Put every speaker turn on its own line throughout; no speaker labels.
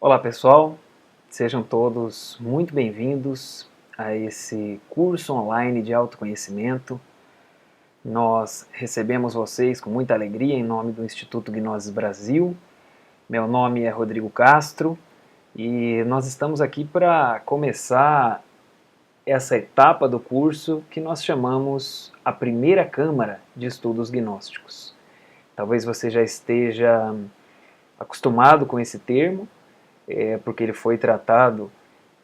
Olá pessoal, sejam todos muito bem-vindos a esse curso online de autoconhecimento. Nós recebemos vocês com muita alegria em nome do Instituto Gnosis Brasil. Meu nome é Rodrigo Castro e nós estamos aqui para começar essa etapa do curso que nós chamamos a primeira Câmara de Estudos Gnósticos. Talvez você já esteja acostumado com esse termo, porque ele foi tratado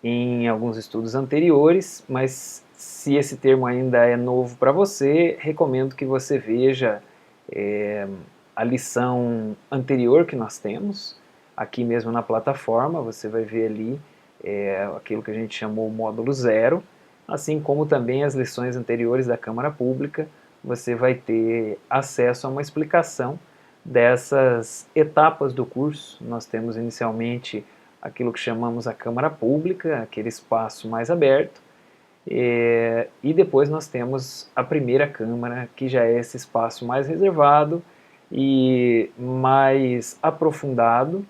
em alguns estudos anteriores, mas se esse termo ainda é novo para você, recomendo que você veja a lição anterior que nós temos, aqui mesmo na plataforma, você vai ver ali aquilo que a gente chamou o módulo 0, assim como também as lições anteriores da Câmara Pública, você vai ter acesso a uma explicação dessas etapas do curso. Nós temos inicialmente aquilo que chamamos a Câmara Pública, aquele espaço mais aberto, e depois nós temos a primeira Câmara, que já é esse espaço mais reservado e mais aprofundado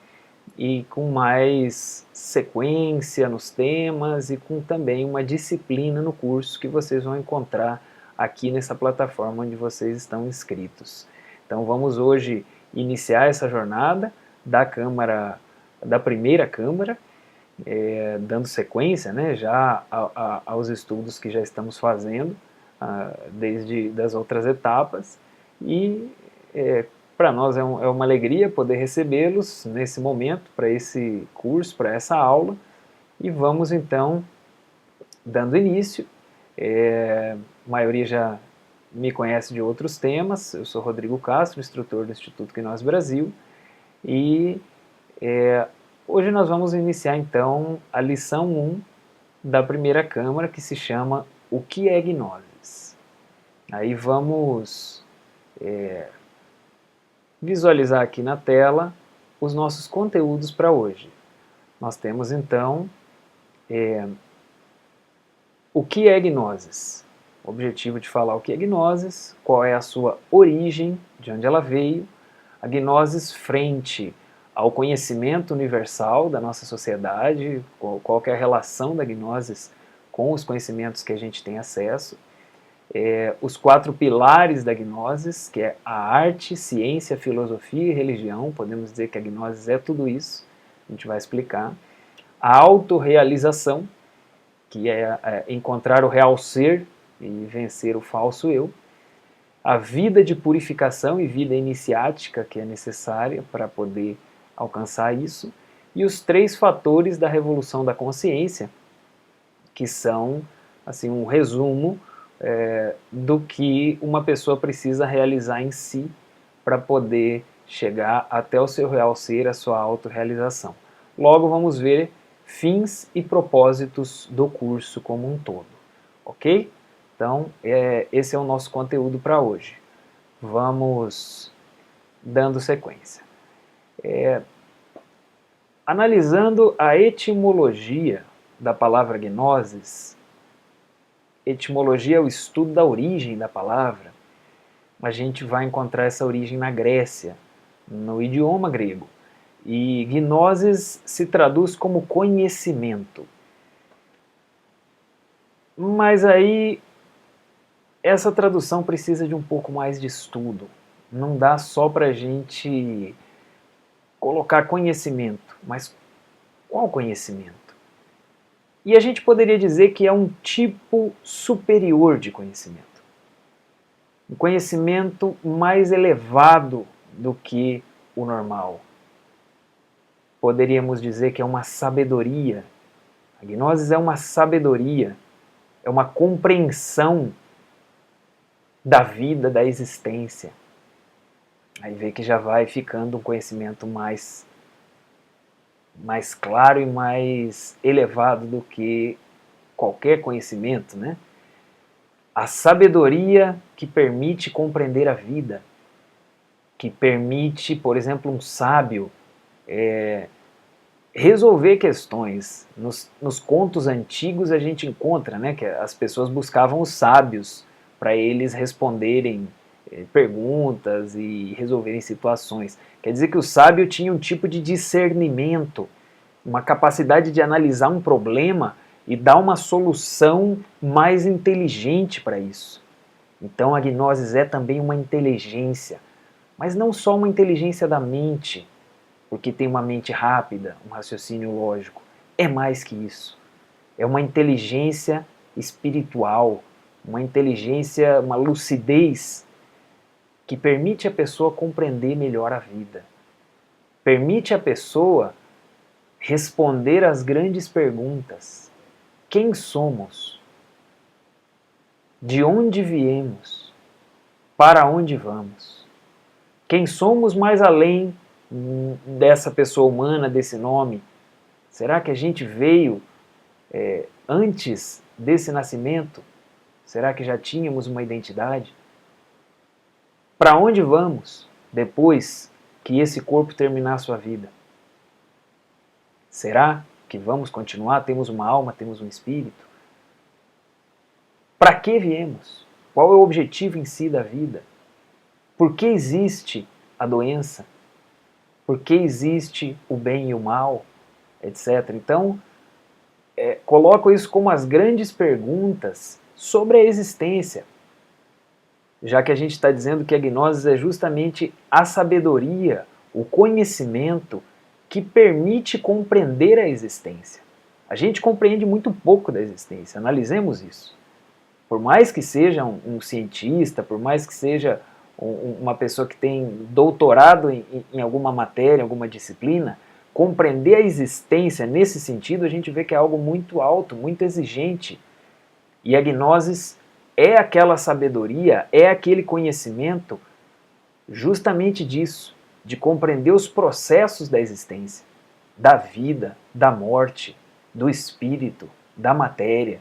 e com mais sequência nos temas e com também uma disciplina no curso que vocês vão encontrar aqui nessa plataforma onde vocês estão inscritos. Então vamos hoje iniciar essa jornada da primeira Câmara, dando sequência, né, já aos estudos que já estamos fazendo desde das outras etapas, e para nós é uma alegria poder recebê-los nesse momento, para esse curso, para essa aula, e vamos então dando início. A maioria já me conhece de outros temas. Eu sou Rodrigo Castro, instrutor do Instituto Gnosis Brasil, e hoje nós vamos iniciar então a lição 1 da primeira Câmara, que se chama O que é Gnosis? Aí vamos visualizar aqui na tela os nossos conteúdos para hoje. Nós temos então o que é Gnosis? O objetivo de falar o que é Gnosis, qual é a sua origem, de onde ela veio, a Gnosis frente ao conhecimento universal da nossa sociedade, qual que é a relação da Gnosis com os conhecimentos que a gente tem acesso, os 4 pilares da Gnosis, que é a arte, ciência, filosofia e religião. Podemos dizer que a Gnosis é tudo isso, a gente vai explicar. A autorrealização, que é encontrar o real ser e vencer o falso eu. A vida de purificação e vida iniciática, que é necessária para poder alcançar isso. E os 3 fatores da revolução da consciência, que são assim, um resumo do que uma pessoa precisa realizar em si para poder chegar até o seu real ser, a sua autorrealização. Logo vamos ver fins e propósitos do curso como um todo, ok? Então esse é o nosso conteúdo para hoje. Vamos dando sequência. Analisando a etimologia da palavra Gnosis, etimologia é o estudo da origem da palavra, a gente vai encontrar essa origem na Grécia, no idioma grego. E Gnosis se traduz como conhecimento. Mas aí essa tradução precisa de um pouco mais de estudo. Não dá só para a gente colocar conhecimento, mas qual conhecimento? E a gente poderia dizer que é um tipo superior de conhecimento. Um conhecimento mais elevado do que o normal. Poderíamos dizer que é uma sabedoria. A Gnosis é uma sabedoria, é uma compreensão da vida, da existência. Aí vê que já vai ficando um conhecimento mais claro e mais elevado do que qualquer conhecimento, né? A sabedoria que permite compreender a vida, que permite, por exemplo, um sábio resolver questões. Nos contos antigos a gente encontra, né, que as pessoas buscavam os sábios para eles responderem perguntas e resolverem situações. Quer dizer que o sábio tinha um tipo de discernimento uma capacidade de analisar um problema e dar uma solução mais inteligente para isso. Então a gnose é também uma inteligência, mas não só uma inteligência da mente, porque tem uma mente rápida, um raciocínio lógico. É mais que isso. É uma inteligência espiritual, uma inteligência, uma lucidez que permite a pessoa compreender melhor a vida. Permite a pessoa responder às grandes perguntas. Quem somos? De onde viemos? Para onde vamos? Quem somos mais além dessa pessoa humana, desse nome? Será que a gente veio antes desse nascimento? Será que já tínhamos uma identidade? Para onde vamos depois que esse corpo terminar a sua vida? Será que vamos continuar? Temos uma alma, temos um espírito? Para que viemos? Qual é o objetivo em si da vida? Por que existe a doença? Por que existe o bem e o mal? Etc. Então, coloco isso como as grandes perguntas sobre a existência, já que a gente está dizendo que a gnose é justamente a sabedoria, o conhecimento que permite compreender a existência. A gente compreende muito pouco da existência, analisemos isso. Por mais que seja um cientista, por mais que seja uma pessoa que tem doutorado em alguma matéria, alguma disciplina, compreender a existência nesse sentido, a gente vê que é algo muito alto, muito exigente. E a gnose é aquela sabedoria, é aquele conhecimento justamente disso, de compreender os processos da existência, da vida, da morte, do espírito, da matéria,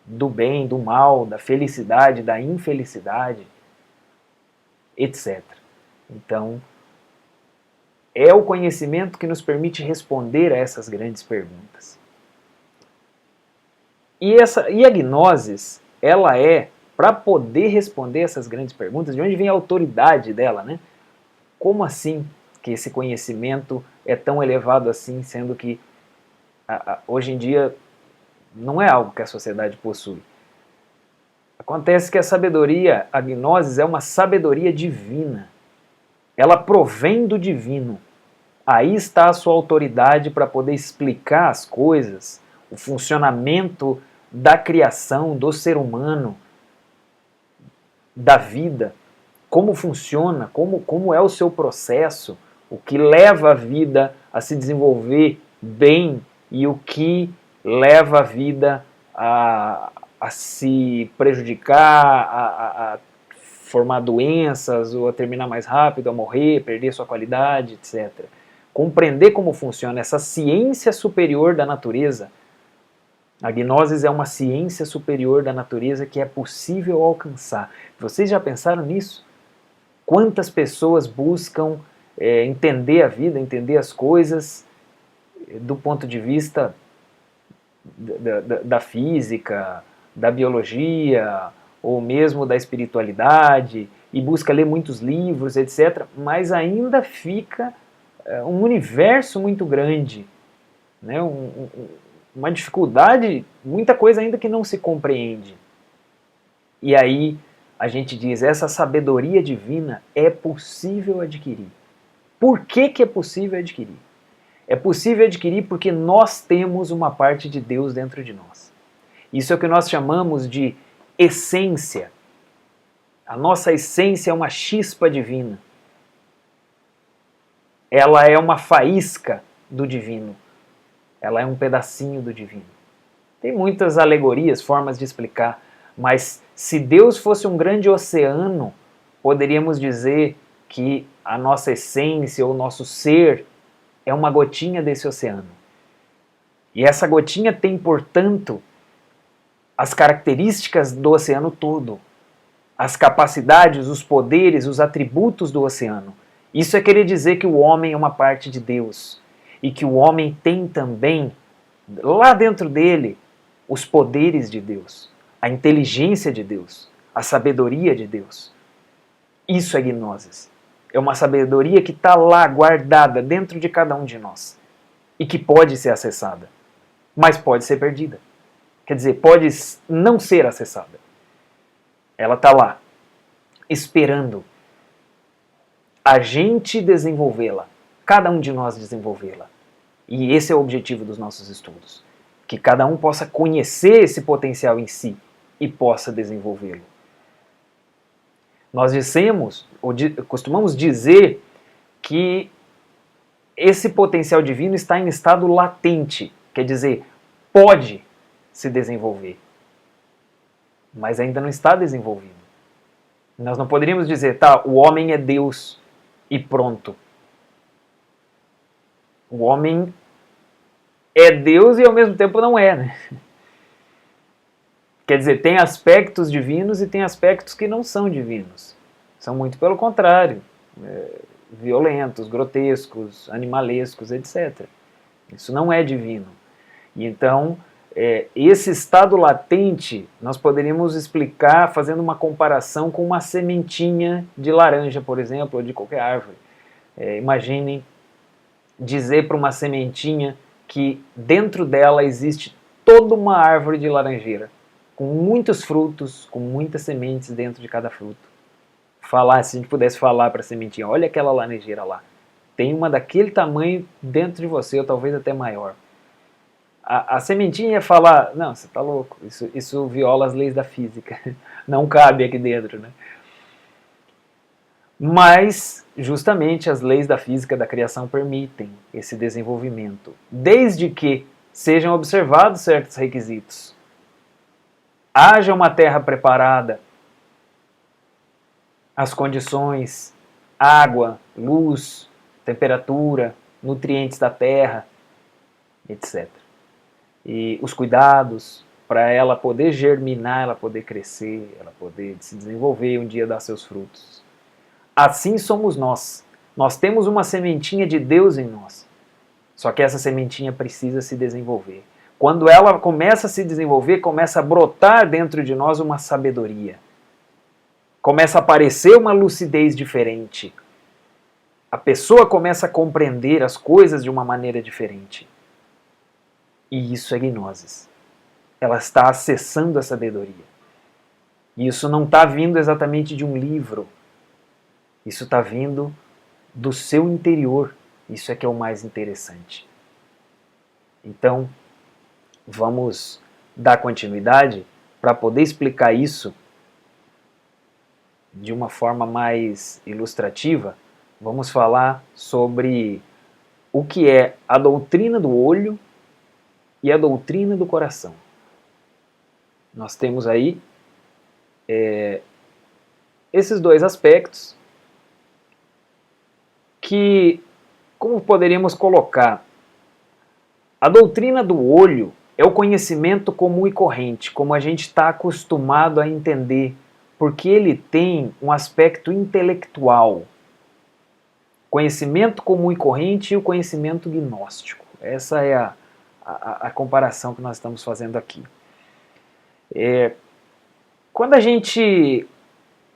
do bem, do mal, da felicidade, da infelicidade, etc. Então, é o conhecimento que nos permite responder a essas grandes perguntas. E a gnose, ela para poder responder essas grandes perguntas, de onde vem a autoridade dela, né? Como assim que esse conhecimento é tão elevado assim, sendo que hoje em dia não é algo que a sociedade possui? Acontece que a sabedoria, a gnose, é uma sabedoria divina. Ela provém do divino. Aí está a sua autoridade para poder explicar as coisas, o funcionamento da criação, do ser humano, da vida, como funciona, como é o seu processo, o que leva a vida a se desenvolver bem e o que leva a vida a se prejudicar, a formar doenças, ou a terminar mais rápido, a morrer, perder sua qualidade, etc. Compreender como funciona essa ciência superior da natureza. A gnose é uma ciência superior da natureza que é possível alcançar. Vocês já pensaram nisso? Quantas pessoas buscam entender a vida, entender as coisas do ponto de vista da física, da biologia, ou mesmo da espiritualidade, e busca ler muitos livros, etc., mas ainda fica um universo muito grande, né? Uma dificuldade, muita coisa ainda que não se compreende. E aí a gente diz, essa sabedoria divina é possível adquirir. Por que é possível adquirir? É possível adquirir porque nós temos uma parte de Deus dentro de nós. Isso é o que nós chamamos de essência. A nossa essência é uma chispa divina. Ela é uma faísca do divino. Ela é um pedacinho do divino. Tem muitas alegorias, formas de explicar, mas se Deus fosse um grande oceano, poderíamos dizer que a nossa essência, ou o nosso ser, é uma gotinha desse oceano. E essa gotinha tem, portanto, as características do oceano todo, as capacidades, os poderes, os atributos do oceano. Isso é querer dizer que o homem é uma parte de Deus e que o homem tem também, lá dentro dele, os poderes de Deus, a inteligência de Deus, a sabedoria de Deus. Isso é gnose. É uma sabedoria que está lá, guardada dentro de cada um de nós. e que pode ser acessada, mas pode ser perdida. Quer dizer, pode não ser acessada. Ela está lá, esperando a gente desenvolvê-la, cada um de nós desenvolvê-la. E esse é o objetivo dos nossos estudos, que cada um possa conhecer esse potencial em si e possa desenvolvê-lo. Nós costumamos dizer que esse potencial divino está em estado latente, quer dizer, pode se desenvolver, mas ainda não está desenvolvido. Nós não poderíamos dizer, tá, o homem é Deus e pronto. O homem é Deus e ao mesmo tempo não é, né? Quer dizer, tem aspectos divinos e tem aspectos que não são divinos. São muito pelo contrário, violentos, grotescos, animalescos, etc. Isso não é divino. E então, esse estado latente nós poderíamos explicar fazendo uma comparação com uma sementinha de laranja, por exemplo, ou de qualquer árvore. Imaginem dizer para uma sementinha que dentro dela existe toda uma árvore de laranjeira, com muitos frutos, com muitas sementes dentro de cada fruto. Se a gente pudesse falar para a sementinha, olha aquela laranjeira lá, tem uma daquele tamanho dentro de você, ou talvez até maior. A sementinha ia falar, não, você está louco, isso viola as leis da física, não cabe aqui dentro, né? Mas, justamente, as leis da física da criação permitem esse desenvolvimento, desde que sejam observados certos requisitos. Haja uma terra preparada, as condições, água, luz, temperatura, nutrientes da terra, etc. E os cuidados para ela poder germinar, ela poder crescer, ela poder se desenvolver e um dia dar seus frutos. Assim somos nós. Nós temos uma sementinha de Deus em nós. Só que essa sementinha precisa se desenvolver. Quando ela começa a se desenvolver, começa a brotar dentro de nós uma sabedoria. Começa a aparecer uma lucidez diferente. A pessoa começa a compreender as coisas de uma maneira diferente. E isso é gnosis. Ela está acessando a sabedoria. E isso não está vindo exatamente de um livro. Isso está vindo do seu interior. Isso é que é o mais interessante. Então, vamos dar continuidade para poder explicar isso de uma forma mais ilustrativa. Vamos falar sobre o que é a doutrina do olho e a doutrina do coração. Nós temos aí esses dois aspectos que, como poderíamos colocar, a doutrina do olho é o conhecimento comum e corrente, como a gente está acostumado a entender, porque ele tem um aspecto intelectual. Conhecimento comum e corrente e o conhecimento gnóstico. Essa é a comparação que nós estamos fazendo aqui. Quando a gente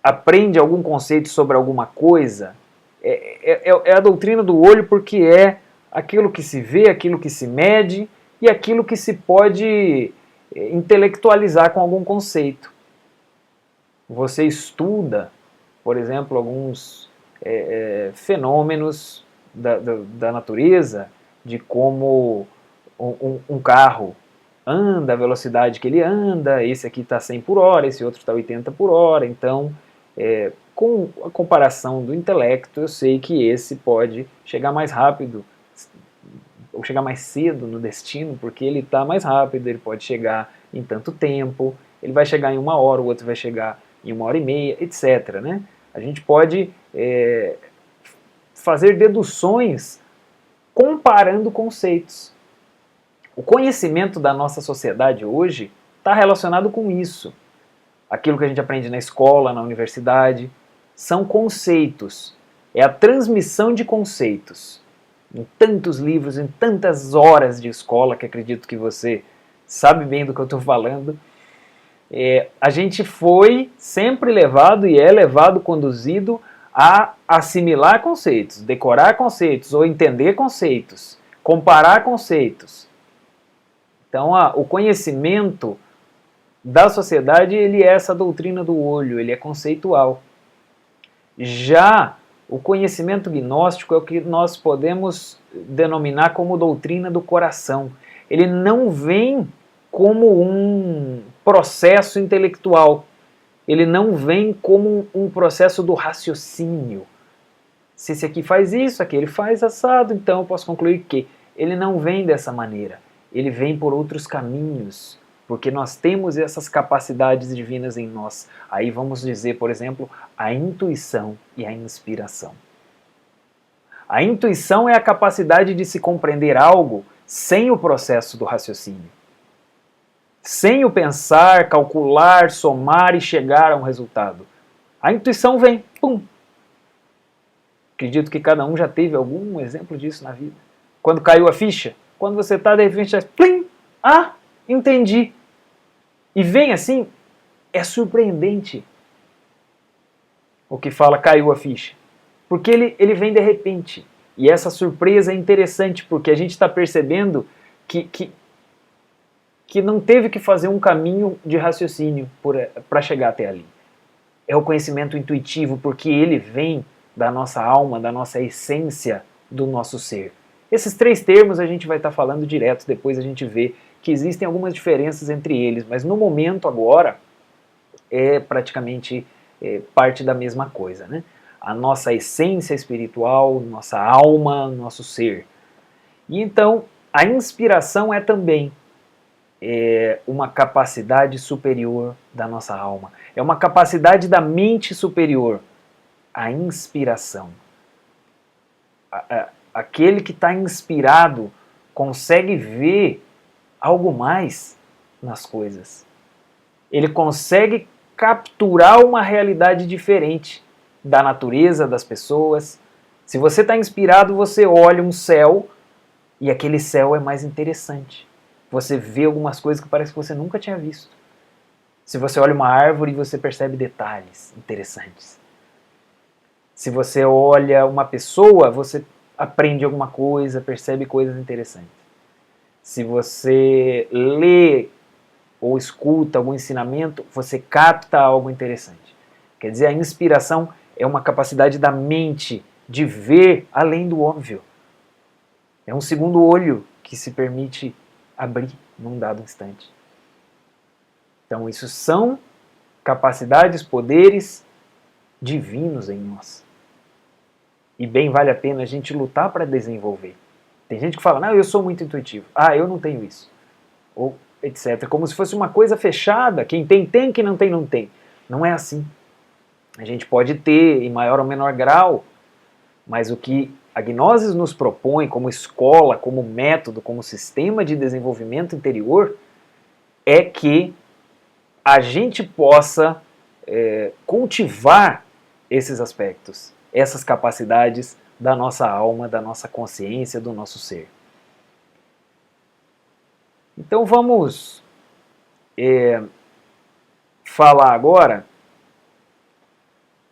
aprende algum conceito sobre alguma coisa, é a doutrina do olho porque é aquilo que se vê, aquilo que se mede e aquilo que se pode intelectualizar com algum conceito. Você estuda, por exemplo, alguns fenômenos da natureza, de como um carro anda, a velocidade que ele anda, esse aqui está 100 por hora, esse outro está 80 por hora, então, com a comparação do intelecto, eu sei que esse pode chegar mais rápido, ou chegar mais cedo no destino, porque ele está mais rápido, ele pode chegar em tanto tempo, ele vai chegar em 1 hora, o outro vai chegar em 1h30, etc. Né? A gente pode fazer deduções comparando conceitos. O conhecimento da nossa sociedade hoje está relacionado com isso. Aquilo que a gente aprende na escola, na universidade, são conceitos. É a transmissão de conceitos. Em tantos livros, em tantas horas de escola, que acredito que você sabe bem do que eu estou falando, a gente foi sempre levado e é levado, conduzido a assimilar conceitos, decorar conceitos ou entender conceitos. comparar conceitos. Então, o conhecimento da sociedade, ele é essa doutrina do olho, ele é conceitual. Já o conhecimento gnóstico é o que nós podemos denominar como doutrina do coração. Ele não vem como um processo intelectual, ele não vem como um processo do raciocínio. Se esse aqui faz isso, aquele faz assado, então eu posso concluir que ele não vem dessa maneira. Ele vem por outros caminhos, porque nós temos essas capacidades divinas em nós. Aí vamos dizer, por exemplo, a intuição e a inspiração. A intuição é a capacidade de se compreender algo sem o processo do raciocínio. Sem o pensar, calcular, somar e chegar a um resultado. A intuição vem, pum! Acredito que cada um já teve algum exemplo disso na vida. Quando caiu a ficha, quando você está, de repente, plim! Ah, entendi! E vem assim, é surpreendente o que fala caiu a ficha. Porque ele vem de repente. E essa surpresa é interessante, porque a gente está percebendo que não teve que fazer um caminho de raciocínio para chegar até ali. É o conhecimento intuitivo, porque ele vem da nossa alma, da nossa essência, do nosso ser. Esses três termos a gente vai estar falando direto, depois a gente vê que existem algumas diferenças entre eles, mas no momento agora é praticamente parte da mesma coisa, né? A nossa essência espiritual, nossa alma, nosso ser. E então, a inspiração é também uma capacidade superior da nossa alma. É uma capacidade da mente superior. A inspiração. Aquele que está inspirado consegue ver algo mais nas coisas. Ele consegue capturar uma realidade diferente da natureza, das pessoas. Se você está inspirado, você olha um céu e aquele céu é mais interessante. Você vê algumas coisas que parece que você nunca tinha visto. Se você olha uma árvore, você percebe detalhes interessantes. Se você olha uma pessoa, você aprende alguma coisa, percebe coisas interessantes. Se você lê ou escuta algum ensinamento, você capta algo interessante. Quer dizer, a inspiração é uma capacidade da mente de ver além do óbvio. É um segundo olho que se permite abrir num dado instante. Então, isso são capacidades, poderes divinos em nós. E bem vale a pena a gente lutar para desenvolver. Tem gente que fala, não, eu sou muito intuitivo. Ah, eu não tenho isso. Ou etc. Como se fosse uma coisa fechada. Quem tem, tem. Quem não tem, não tem. Não é assim. A gente pode ter em maior ou menor grau, mas o que a Gnosis nos propõe como escola, como método, como sistema de desenvolvimento interior, é que a gente possa cultivar esses aspectos, essas capacidades da nossa alma, da nossa consciência, do nosso ser. Então vamos falar agora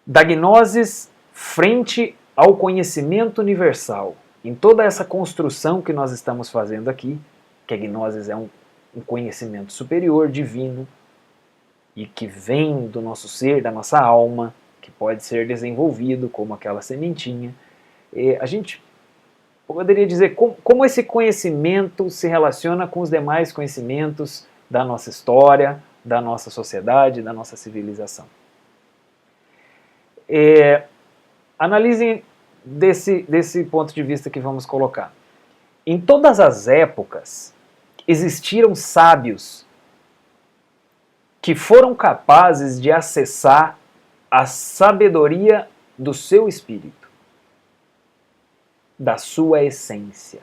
da Gnosis frente ao conhecimento universal. Em toda essa construção que nós estamos fazendo aqui, que a Gnosis é um conhecimento superior, divino, e que vem do nosso ser, da nossa alma, que pode ser desenvolvido como aquela sementinha, a gente poderia dizer como esse conhecimento se relaciona com os demais conhecimentos da nossa história, da nossa sociedade, da nossa civilização. Analisem desse ponto de vista que vamos colocar. Em todas as épocas, existiram sábios que foram capazes de acessar a sabedoria do seu espírito, da sua essência.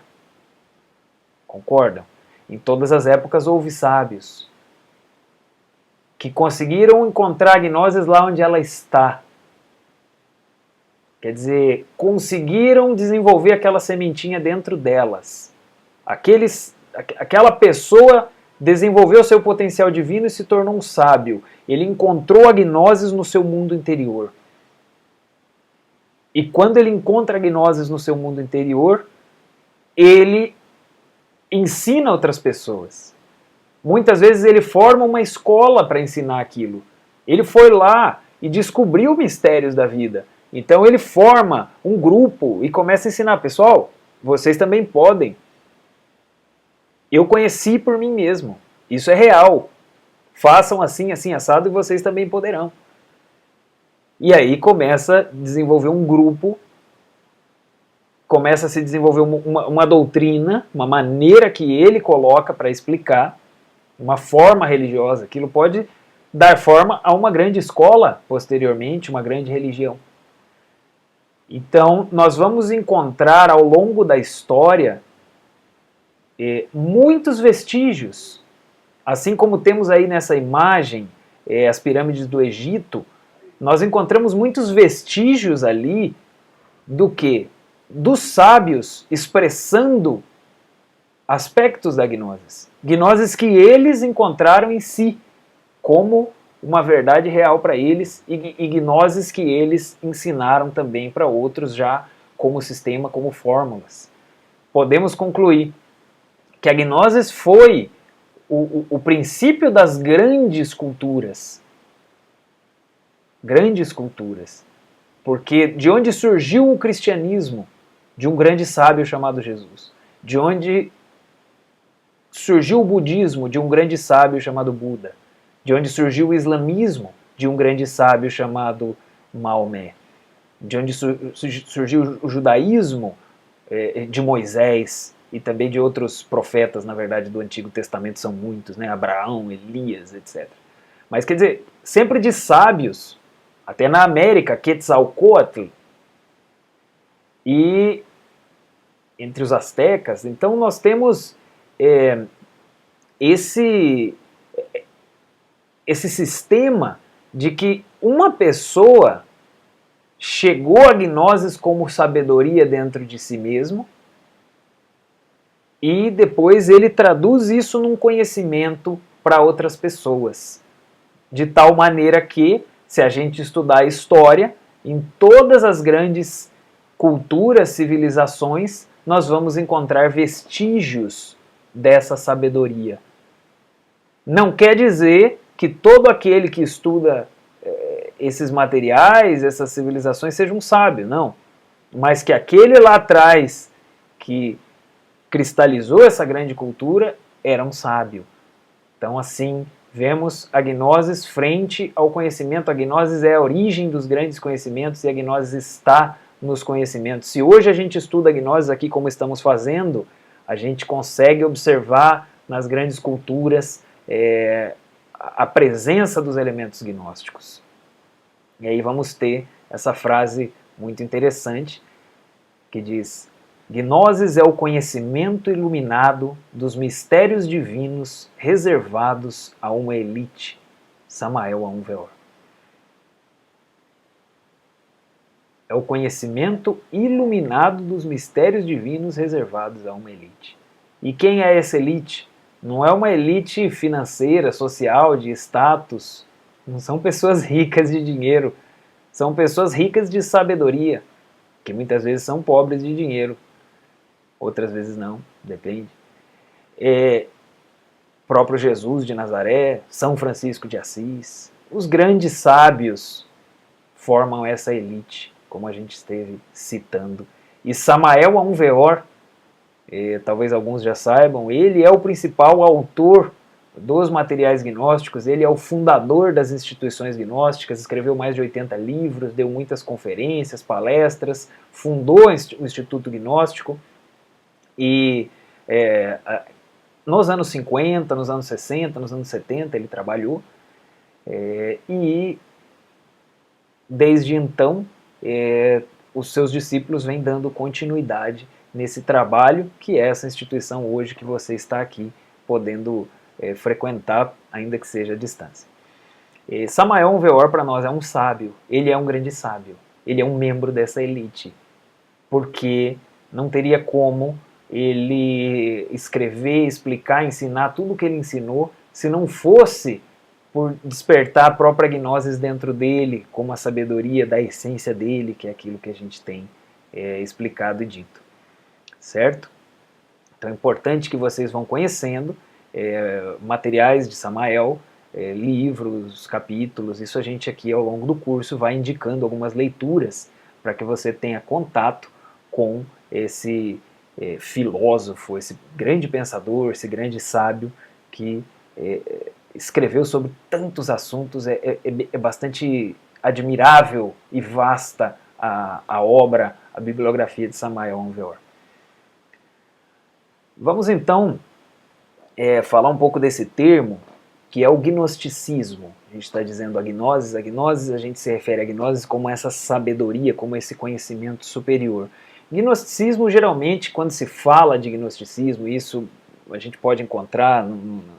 Concordam? Em todas as épocas houve sábios que conseguiram encontrar a Gnosis lá onde ela está. Quer dizer, conseguiram desenvolver aquela sementinha dentro delas. Aquela pessoa desenvolveu seu potencial divino e se tornou um sábio. Ele encontrou a Gnosis no seu mundo interior. E quando ele encontra a Gnosis no seu mundo interior, ele ensina outras pessoas. Muitas vezes ele forma uma escola para ensinar aquilo. Ele foi lá e descobriu mistérios da vida. Então ele forma um grupo e começa a ensinar. Pessoal, vocês também podem. Eu conheci por mim mesmo. Isso é real. Façam assim, assim, assado e vocês também poderão. E aí começa a desenvolver um grupo, começa a se desenvolver uma doutrina, uma maneira que ele coloca para explicar, uma forma religiosa. Aquilo pode dar forma a uma grande escola, posteriormente, uma grande religião. Então, nós vamos encontrar ao longo da história muitos vestígios. Assim como temos aí nessa imagem as pirâmides do Egito, nós encontramos muitos vestígios ali do quê? Dos sábios expressando aspectos da gnoses. Gnoses que eles encontraram em si, como uma verdade real para eles, e gnoses que eles ensinaram também para outros já como sistema, como fórmulas. Podemos concluir que a gnosis foi o princípio das grandes culturas. Grandes culturas. Porque de onde surgiu o cristianismo? De um grande sábio chamado Jesus. De onde surgiu o budismo? De um grande sábio chamado Buda. De onde surgiu o islamismo? De um grande sábio chamado Maomé. De onde surgiu o judaísmo? De Moisés e também de outros profetas, na verdade, do Antigo Testamento são muitos, né? Abraão, Elias, etc. Mas quer dizer, sempre de sábios, até na América, Quetzalcóatl, e entre os astecas. Então nós temos esse sistema de que uma pessoa chegou a gnosis como sabedoria dentro de si mesmo e depois ele traduz isso num conhecimento para outras pessoas. De tal maneira que, se a gente estudar a história, em todas as grandes culturas, civilizações, nós vamos encontrar vestígios dessa sabedoria. Não quer dizer que todo aquele que estuda esses materiais, essas civilizações, seja um sábio, não. Mas que aquele lá atrás que cristalizou essa grande cultura era um sábio. Então, assim, vemos a gnosis frente ao conhecimento. A gnosis é a origem dos grandes conhecimentos e a gnosis está nos conhecimentos. Se hoje a gente estuda a gnosis aqui como estamos fazendo, a gente consegue observar nas grandes culturas a presença dos elementos gnósticos. E aí vamos ter essa frase muito interessante que diz: Gnosis é o conhecimento iluminado dos mistérios divinos reservados a uma elite. Samael Aun Weor. É o conhecimento iluminado dos mistérios divinos reservados a uma elite. E quem é essa elite? Não é uma elite financeira, social, de status. Não são pessoas ricas de dinheiro. São pessoas ricas de sabedoria, que muitas vezes são pobres de dinheiro. Outras vezes não, depende. Próprio Jesus de Nazaré, São Francisco de Assis, os grandes sábios formam essa elite, como a gente esteve citando. E Samael Aun Weor, talvez alguns já saibam, ele é o principal autor dos materiais gnósticos, ele é o fundador das instituições gnósticas, escreveu mais de 80 livros, deu muitas conferências, palestras, fundou o Instituto Gnóstico. E nos anos 50, nos anos 60, nos anos 70 ele trabalhou, e desde então os seus discípulos vêm dando continuidade nesse trabalho, que é essa instituição hoje que você está aqui podendo frequentar, ainda que seja à distância. Samael Aun Weor para nós é um sábio, ele é um grande sábio, ele é um membro dessa elite, porque não teria como ele escrever, explicar, ensinar tudo o que ele ensinou, se não fosse por despertar a própria gnosis dentro dele, como a sabedoria da essência dele, que é aquilo que a gente tem explicado e dito. Certo? Então é importante que vocês vão conhecendo materiais de Samael, livros, capítulos. Isso a gente aqui ao longo do curso vai indicando algumas leituras para que você tenha contato com esse filósofo, esse grande pensador, esse grande sábio que escreveu sobre tantos assuntos. É bastante admirável e vasta a obra, a bibliografia de Samael Aun Weor. Vamos então falar um pouco desse termo, que é o gnosticismo. A gente está dizendo agnosis, a gente se refere a gnosis como essa sabedoria, como esse conhecimento superior. Gnosticismo, geralmente, quando se fala de gnosticismo, isso a gente pode encontrar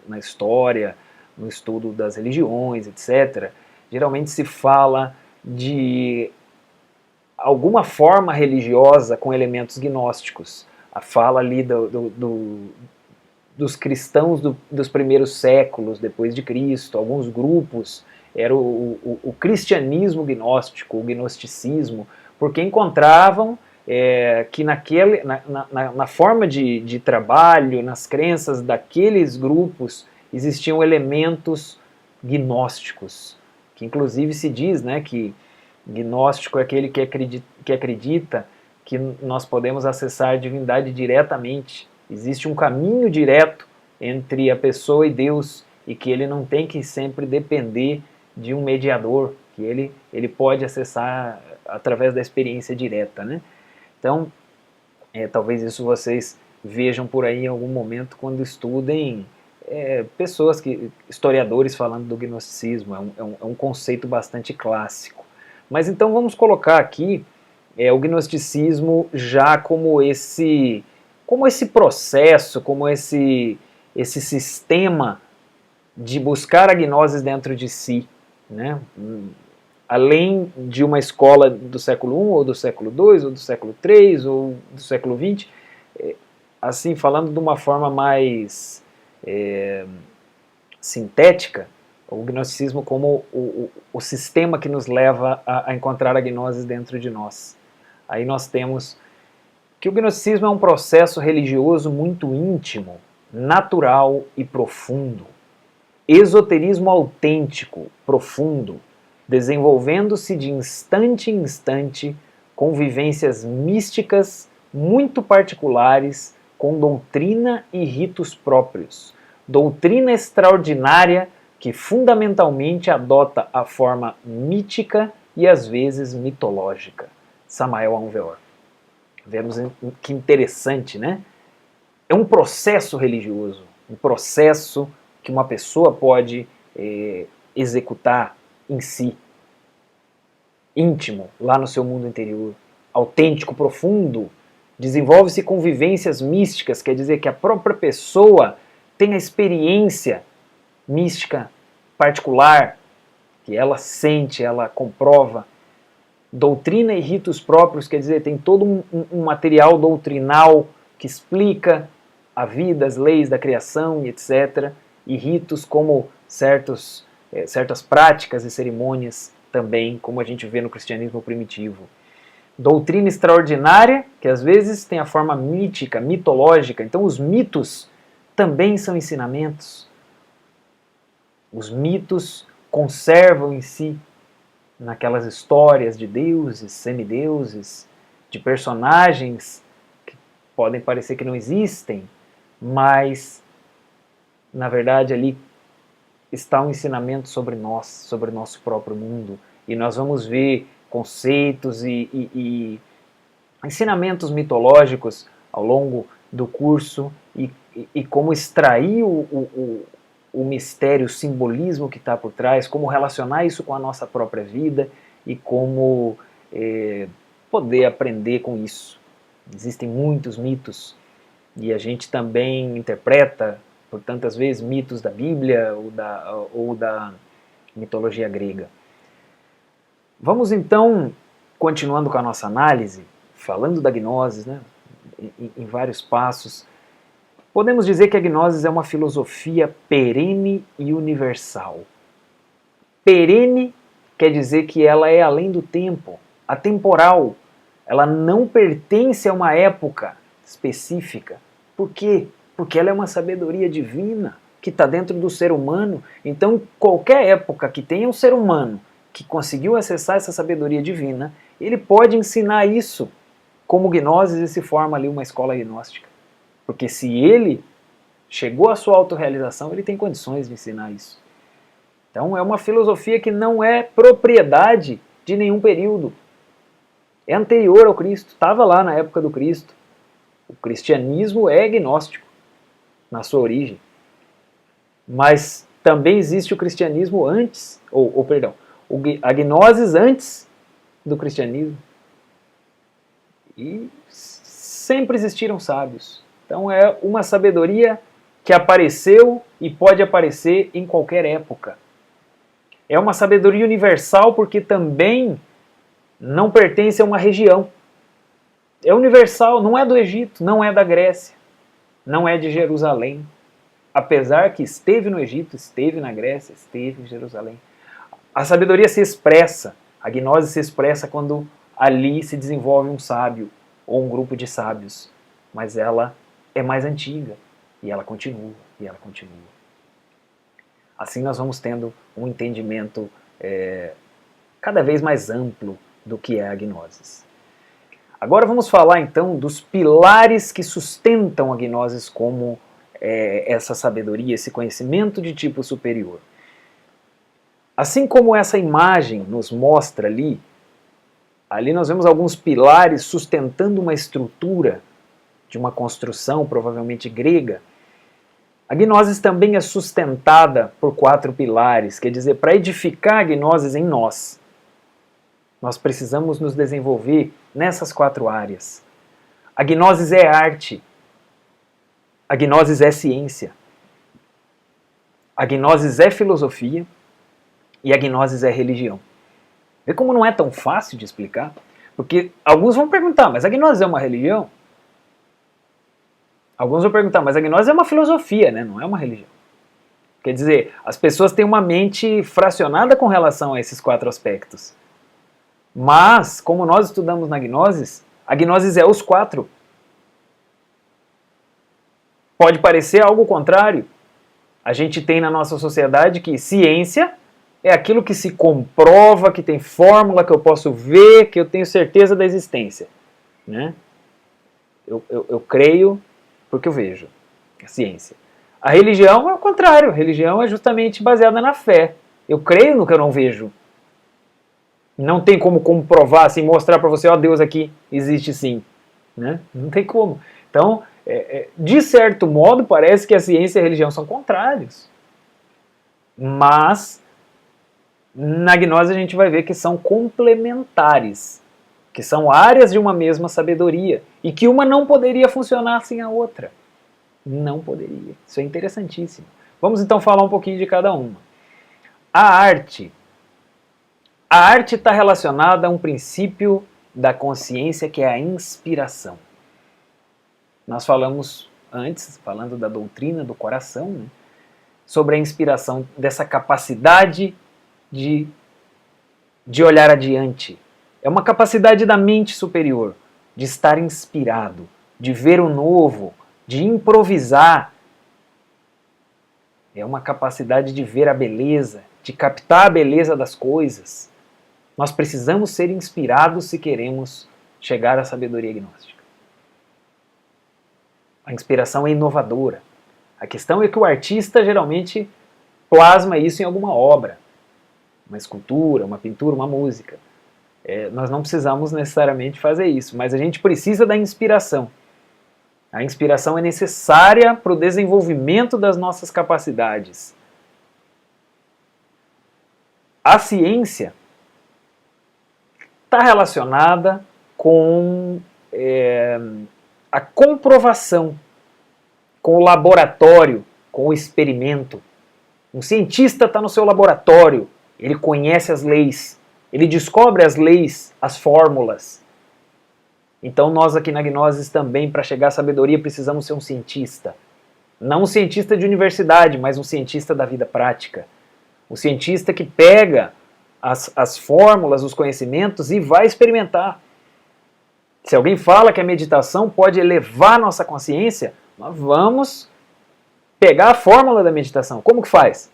na história, no estudo das religiões, etc. Geralmente se fala de alguma forma religiosa com elementos gnósticos. A fala ali dos cristãos dos primeiros séculos depois de Cristo, alguns grupos, era o cristianismo gnóstico, o gnosticismo, porque encontravam que na forma de trabalho, nas crenças daqueles grupos, existiam elementos gnósticos, que inclusive se diz, né, que gnóstico é aquele que acredita que nós podemos acessar a divindade diretamente. Existe um caminho direto entre a pessoa e Deus e que ele não tem que sempre depender de um mediador, que ele pode acessar através da experiência direta, né? Então, talvez isso vocês vejam por aí em algum momento quando estudem pessoas, historiadores falando do gnosticismo. É um conceito bastante clássico. Mas então vamos colocar aqui o gnosticismo já como esse processo, como esse sistema de buscar a gnose dentro de si, né? Além de uma escola do século I, ou do século II, ou do século III, ou do século XX, assim, falando de uma forma mais sintética, o gnosticismo como o sistema que nos leva a encontrar a gnose dentro de nós. Aí nós temos que o gnosticismo é um processo religioso muito íntimo, natural e profundo. Esoterismo autêntico, profundo, desenvolvendo-se de instante em instante com vivências místicas muito particulares, com doutrina e ritos próprios. Doutrina extraordinária que fundamentalmente adota a forma mítica e às vezes mitológica. Samael Aun Weor. Vemos que interessante, né? É um processo religioso, um processo que uma pessoa pode executar em si, íntimo, lá no seu mundo interior, autêntico, profundo, desenvolve-se com vivências místicas, quer dizer que a própria pessoa tem a experiência mística particular, que ela sente, ela comprova. Doutrina e ritos próprios, quer dizer, tem todo um material doutrinal que explica a vida, as leis da criação, etc. E ritos como certas práticas e cerimônias também, como a gente vê no cristianismo primitivo. Doutrina extraordinária, que às vezes tem a forma mítica, mitológica. Então os mitos também são ensinamentos. Os mitos conservam em si, naquelas histórias de deuses, semideuses, de personagens que podem parecer que não existem, mas na verdade ali está um ensinamento sobre nós, sobre o nosso próprio mundo, e nós vamos ver conceitos e ensinamentos mitológicos ao longo do curso e como extrair o mistério, o simbolismo que está por trás, como relacionar isso com a nossa própria vida e como poder aprender com isso. Existem muitos mitos e a gente também interpreta, por tantas vezes, mitos da Bíblia ou da mitologia grega. Vamos então, continuando com a nossa análise, falando da gnose, né, em vários passos. Podemos dizer que a gnose é uma filosofia perene e universal. Perene quer dizer que ela é além do tempo, atemporal. Ela não pertence a uma época específica. Por quê? Porque ela é uma sabedoria divina que está dentro do ser humano. Então, em qualquer época que tenha um ser humano que conseguiu acessar essa sabedoria divina, ele pode ensinar isso como gnoses e se forma ali uma escola gnóstica. Porque se ele chegou à sua autorrealização, ele tem condições de ensinar isso. Então é uma filosofia que não é propriedade de nenhum período. É anterior ao Cristo, estava lá na época do Cristo. O cristianismo é gnóstico na sua origem. Mas também existe o cristianismo antes, perdão, a gnosis antes do cristianismo. E sempre existiram sábios. Então é uma sabedoria que apareceu e pode aparecer em qualquer época. É uma sabedoria universal porque também não pertence a uma região. É universal, não é do Egito, não é da Grécia, não é de Jerusalém. Apesar que esteve no Egito, esteve na Grécia, esteve em Jerusalém. A sabedoria se expressa, a gnose se expressa quando ali se desenvolve um sábio ou um grupo de sábios. Mas ela é mais antiga e ela continua, e ela continua. Assim nós vamos tendo um entendimento cada vez mais amplo do que é a gnosis. Agora vamos falar então dos pilares que sustentam a gnosis como essa sabedoria, esse conhecimento de tipo superior. Assim como essa imagem nos mostra ali nós vemos alguns pilares sustentando uma estrutura de uma construção, provavelmente grega. A gnosis também é sustentada por 4 pilares, quer dizer, para edificar a gnosis em nós precisamos nos desenvolver nessas 4 áreas. A gnosis é arte, a gnosis é ciência, a gnosis é filosofia e a gnosis é religião. Vê como não é tão fácil de explicar? Porque alguns vão perguntar, mas a gnosis é uma religião? Alguns vão perguntar, mas a gnosis é uma filosofia, né? Não é uma religião. Quer dizer, as pessoas têm uma mente fracionada com relação a esses 4 aspectos. Mas, como nós estudamos na gnosis, a gnosis é os 4. Pode parecer algo contrário. A gente tem na nossa sociedade que ciência é aquilo que se comprova, que tem fórmula, que eu posso ver, que eu tenho certeza da existência. Né? Eu creio porque eu vejo. A ciência. A religião é o contrário. A religião é justamente baseada na fé. Eu creio no que eu não vejo. Não tem como comprovar, assim, mostrar para você, ó, Deus aqui existe sim. Né? Não tem como. Então, de certo modo, parece que a ciência e a religião são contrários. Mas, na gnose a gente vai ver que são complementares, que são áreas de uma mesma sabedoria, e que uma não poderia funcionar sem a outra. Não poderia. Isso é interessantíssimo. Vamos então falar um pouquinho de cada uma. A arte está relacionada a um princípio da consciência que é a inspiração. Nós falamos antes, falando da doutrina do coração, né, sobre a inspiração, dessa capacidade de olhar adiante. É uma capacidade da mente superior, de estar inspirado, de ver o novo, de improvisar. É uma capacidade de ver a beleza, de captar a beleza das coisas. Nós precisamos ser inspirados se queremos chegar à sabedoria gnóstica. A inspiração é inovadora. A questão é que o artista geralmente plasma isso em alguma obra. Uma escultura, uma pintura, uma música. Nós não precisamos necessariamente fazer isso, mas a gente precisa da inspiração. A inspiração é necessária para o desenvolvimento das nossas capacidades. A ciência está relacionada com a comprovação, com o laboratório, com o experimento. Um cientista está no seu laboratório, ele conhece as leis, ele descobre as leis, as fórmulas. Então nós aqui na Gnosis também, para chegar à sabedoria, precisamos ser um cientista. Não um cientista de universidade, mas um cientista da vida prática. Um cientista que pega as fórmulas, os conhecimentos e vai experimentar. Se alguém fala que a meditação pode elevar nossa consciência, Nós vamos pegar a fórmula da meditação. Como que faz?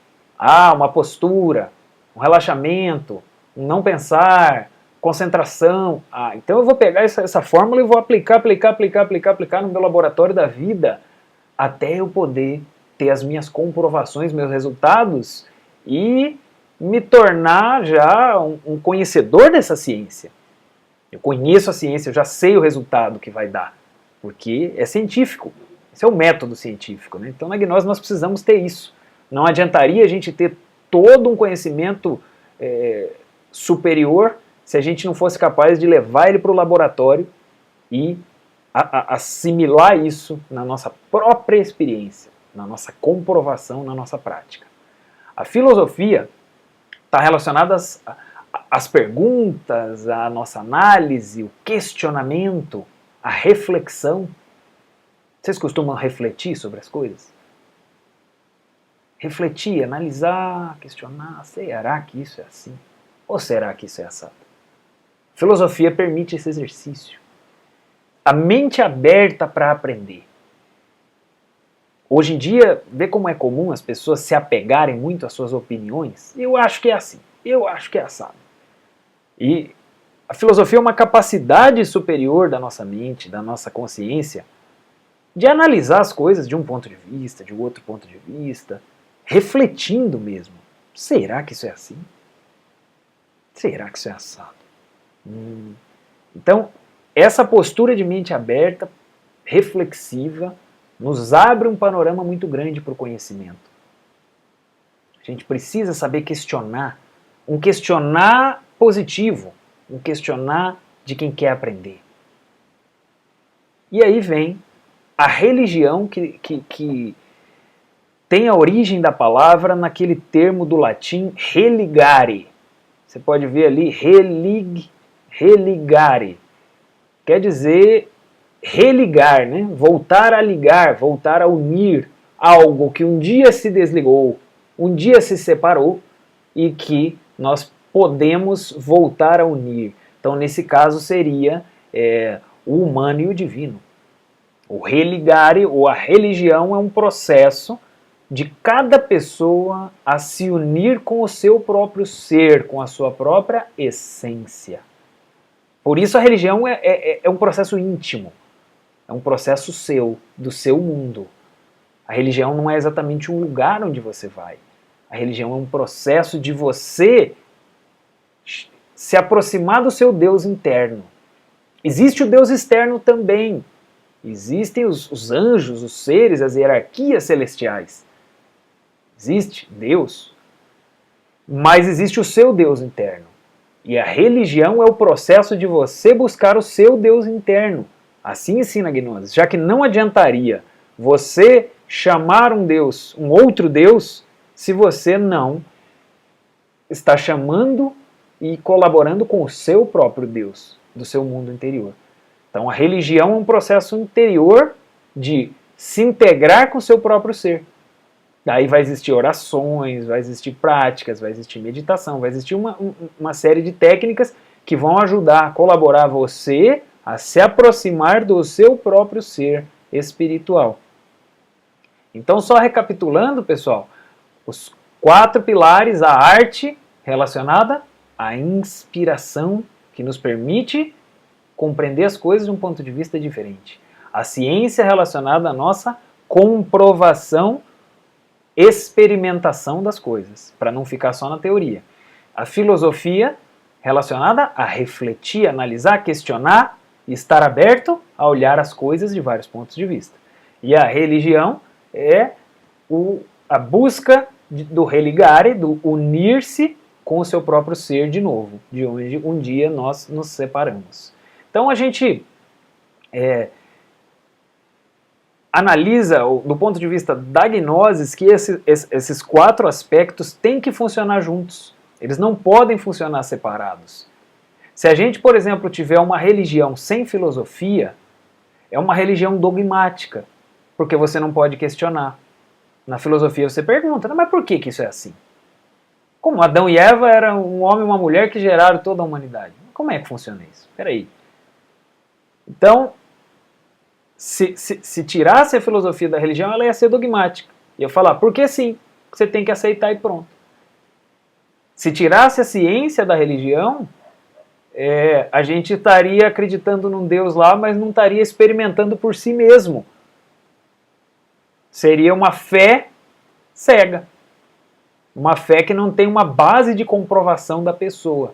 Uma postura, um relaxamento, um não pensar, concentração. Então eu vou pegar essa fórmula e vou aplicar no meu laboratório da vida até eu poder ter as minhas comprovações, meus resultados e me tornar já um conhecedor dessa ciência. Eu conheço a ciência, eu já sei o resultado que vai dar, porque é científico. Esse é o método científico, né? Então na gnose nós precisamos ter isso. Não adiantaria a gente ter todo um conhecimento superior se a gente não fosse capaz de levar ele para o laboratório e assimilar isso na nossa própria experiência, na nossa comprovação, na nossa prática. A filosofia está relacionada às perguntas, à nossa análise, o questionamento, a reflexão. Vocês costumam refletir sobre as coisas? Refletir, analisar, questionar, será que isso é assim? Ou será que isso é assado? Filosofia permite esse exercício. A mente aberta para aprender. Hoje em dia, vê como é comum as pessoas se apegarem muito às suas opiniões? Eu acho que é assim, eu acho que é assado. E a filosofia é uma capacidade superior da nossa mente, da nossa consciência, de analisar as coisas de um ponto de vista, de outro ponto de vista, refletindo mesmo. Será que isso é assim? Será que isso é assado? Então, essa postura de mente aberta, reflexiva, nos abre um panorama muito grande para o conhecimento. A gente precisa saber questionar, um questionar positivo, um questionar de quem quer aprender. E aí vem a religião que tem a origem da palavra naquele termo do latim religare. Você pode ver ali religare. Quer dizer religar, né? Voltar a ligar, voltar a unir algo que um dia se desligou, um dia se separou e que nós podemos voltar a unir. Então, nesse caso, seria o humano e o divino. O religare, ou a religião, é um processo de cada pessoa a se unir com o seu próprio ser, com a sua própria essência. Por isso a religião é um processo íntimo, é um processo seu, do seu mundo. A religião não é exatamente um lugar onde você vai. A religião é um processo de você se aproximar do seu Deus interno. Existe o Deus externo também. Existem os anjos, os seres, as hierarquias celestiais. Existe Deus. Mas existe o seu Deus interno. E a religião é o processo de você buscar o seu Deus interno. Assim ensina a gnose. Já que não adiantaria você chamar um Deus, um outro Deus, se você não está chamando e colaborando com o seu próprio Deus, do seu mundo interior. Então a religião é um processo interior de se integrar com o seu próprio ser. Daí vai existir orações, vai existir práticas, vai existir meditação, vai existir uma série de técnicas que vão ajudar a colaborar você a se aproximar do seu próprio ser espiritual. Então, só recapitulando, pessoal, os 4 pilares: a arte relacionada à inspiração, que nos permite compreender as coisas de um ponto de vista diferente. A ciência relacionada à nossa comprovação, experimentação das coisas, para não ficar só na teoria. A filosofia relacionada a refletir, analisar, questionar e estar aberto a olhar as coisas de vários pontos de vista. E a religião é a busca do religare, do unir-se com o seu próprio ser de novo, de onde um dia nós nos separamos. Então a gente analisa, do ponto de vista da gnose, que esses 4 aspectos têm que funcionar juntos. Eles não podem funcionar separados. Se a gente, por exemplo, tiver uma religião sem filosofia, é uma religião dogmática, porque você não pode questionar. Na filosofia você pergunta, mas por que isso é assim? Como Adão e Eva eram um homem e uma mulher que geraram toda a humanidade. Como é que funciona isso? Espera aí. Então, Se tirasse a filosofia da religião, ela ia ser dogmática. Ia falar, porque sim, você tem que aceitar e pronto. Se tirasse a ciência da religião, a gente estaria acreditando num Deus lá, mas não estaria experimentando por si mesmo. Seria uma fé cega. Uma fé que não tem uma base de comprovação da pessoa.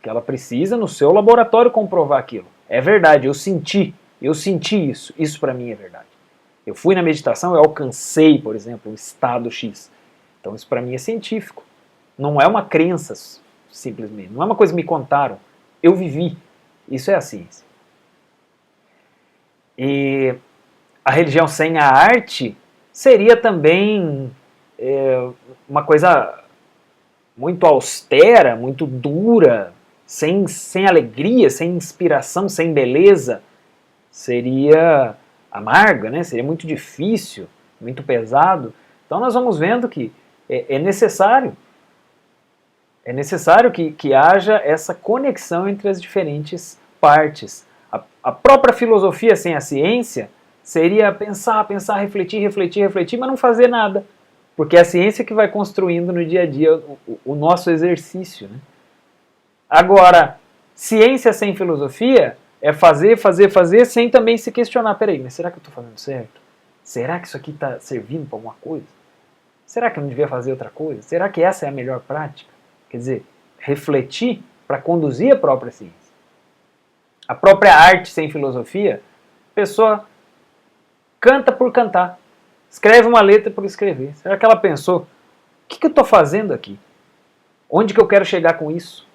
Que ela precisa, no seu laboratório, comprovar aquilo. É verdade, eu senti isso. Isso para mim é verdade. Eu fui na meditação, eu alcancei, por exemplo, um estado X. Então isso para mim é científico. Não é uma crença, simplesmente. Não é uma coisa que me contaram. Eu vivi. Isso é a ciência. E a religião sem a arte seria também uma coisa muito austera, muito dura, sem alegria, sem inspiração, sem beleza. Seria amarga, né? Seria muito difícil, muito pesado. Então nós vamos vendo que é necessário que haja essa conexão entre as diferentes partes. A própria filosofia sem a ciência seria pensar, refletir, mas não fazer nada. Porque é a ciência que vai construindo no dia a dia o nosso exercício. Né? Agora, ciência sem filosofia é fazer, sem também se questionar. Peraí, mas será que eu estou fazendo certo? Será que isso aqui está servindo para alguma coisa? Será que eu não devia fazer outra coisa? Será que essa é a melhor prática? Quer dizer, refletir para conduzir a própria ciência. A própria arte sem filosofia, a pessoa canta por cantar, escreve uma letra por escrever. Será que ela pensou, o que eu estou fazendo aqui? Onde que eu quero chegar com isso?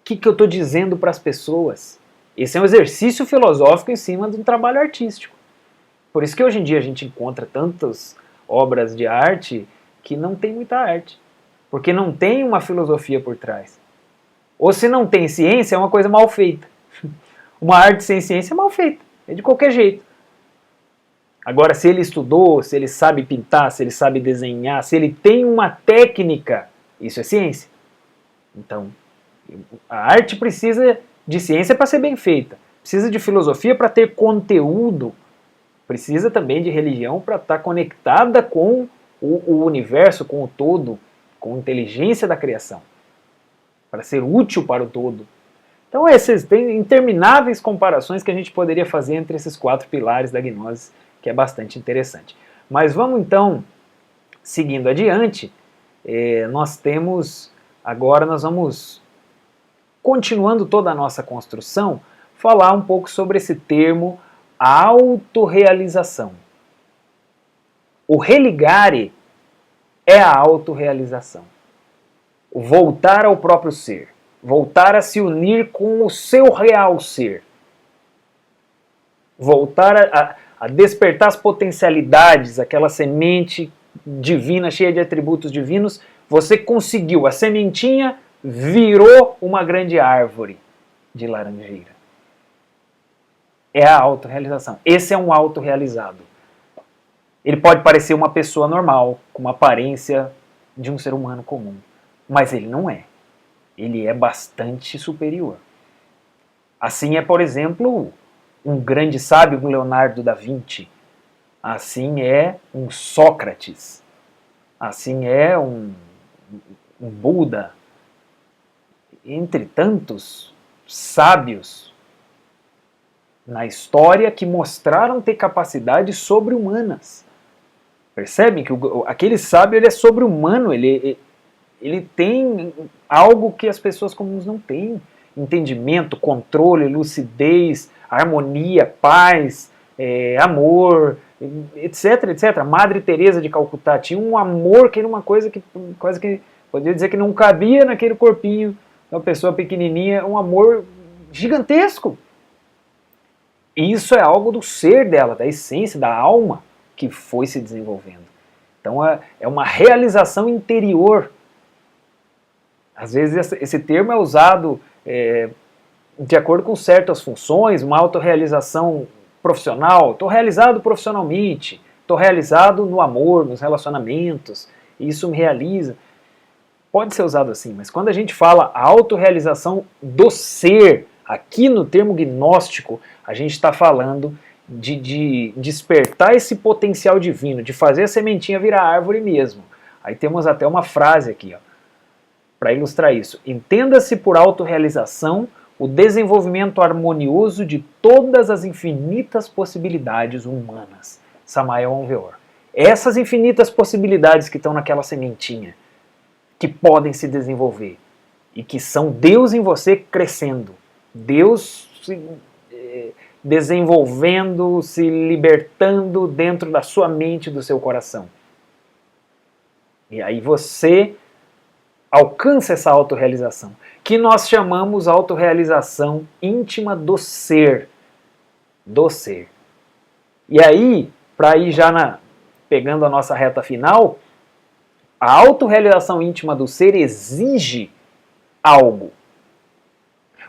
O que eu estou dizendo para as pessoas? Esse é um exercício filosófico em cima de um trabalho artístico. Por isso que hoje em dia a gente encontra tantas obras de arte que não tem muita arte. Porque não tem uma filosofia por trás. Ou se não tem ciência, é uma coisa mal feita. Uma arte sem ciência é mal feita. É de qualquer jeito. Agora, se ele estudou, se ele sabe pintar, se ele sabe desenhar, se ele tem uma técnica, isso é ciência. Então, a arte precisa de ciência para ser bem feita. Precisa de filosofia para ter conteúdo. Precisa também de religião para estar conectada com o universo, com o todo, com a inteligência da criação, para ser útil para o todo. Então tem intermináveis comparações que a gente poderia fazer entre esses 4 pilares da gnose, que é bastante interessante. Mas vamos então, seguindo adiante, nós vamos, continuando toda a nossa construção, falar um pouco sobre esse termo autorrealização. O religare é a autorrealização. O voltar ao próprio ser. Voltar a se unir com o seu real ser. Voltar a despertar as potencialidades, aquela semente divina, cheia de atributos divinos. Você conseguiu, a sementinha virou uma grande árvore de laranjeira. É a autorrealização. Esse é um autorrealizado. Ele pode parecer uma pessoa normal, com uma aparência de um ser humano comum, mas ele não é. Ele é bastante superior. Assim é, por exemplo, um grande sábio, um Leonardo da Vinci. Assim é um Sócrates. Assim é um Buda. Entre tantos sábios na história que mostraram ter capacidades sobre-humanas. Percebem que aquele sábio ele é sobre-humano, ele tem algo que as pessoas comuns não têm. Entendimento, controle, lucidez, harmonia, paz, amor, etc, etc. A Madre Teresa de Calcutá tinha um amor que era uma coisa que quase que poderia dizer que não cabia naquele corpinho, uma pessoa pequenininha, um amor gigantesco. E isso é algo do ser dela, da essência, da alma que foi se desenvolvendo. Então é uma realização interior. Às vezes esse termo é usado de acordo com certas funções, uma autorrealização profissional. Estou realizado profissionalmente, estou realizado no amor, nos relacionamentos, isso me realiza. Pode ser usado assim, mas quando a gente fala a autorrealização do ser, aqui no termo gnóstico, a gente está falando de despertar esse potencial divino, de fazer a sementinha virar árvore mesmo. Aí temos até uma frase aqui, para ilustrar isso. Entenda-se por autorrealização o desenvolvimento harmonioso de todas as infinitas possibilidades humanas. Samael Aun Weor. Essas infinitas possibilidades que estão naquela sementinha, que podem se desenvolver, e que são Deus em você crescendo, Deus se desenvolvendo, se libertando dentro da sua mente e do seu coração. E aí você alcança essa autorrealização, que nós chamamos autorrealização íntima do ser. Do ser. E aí, para ir já pegando a nossa reta final, a autorrealização íntima do ser exige algo.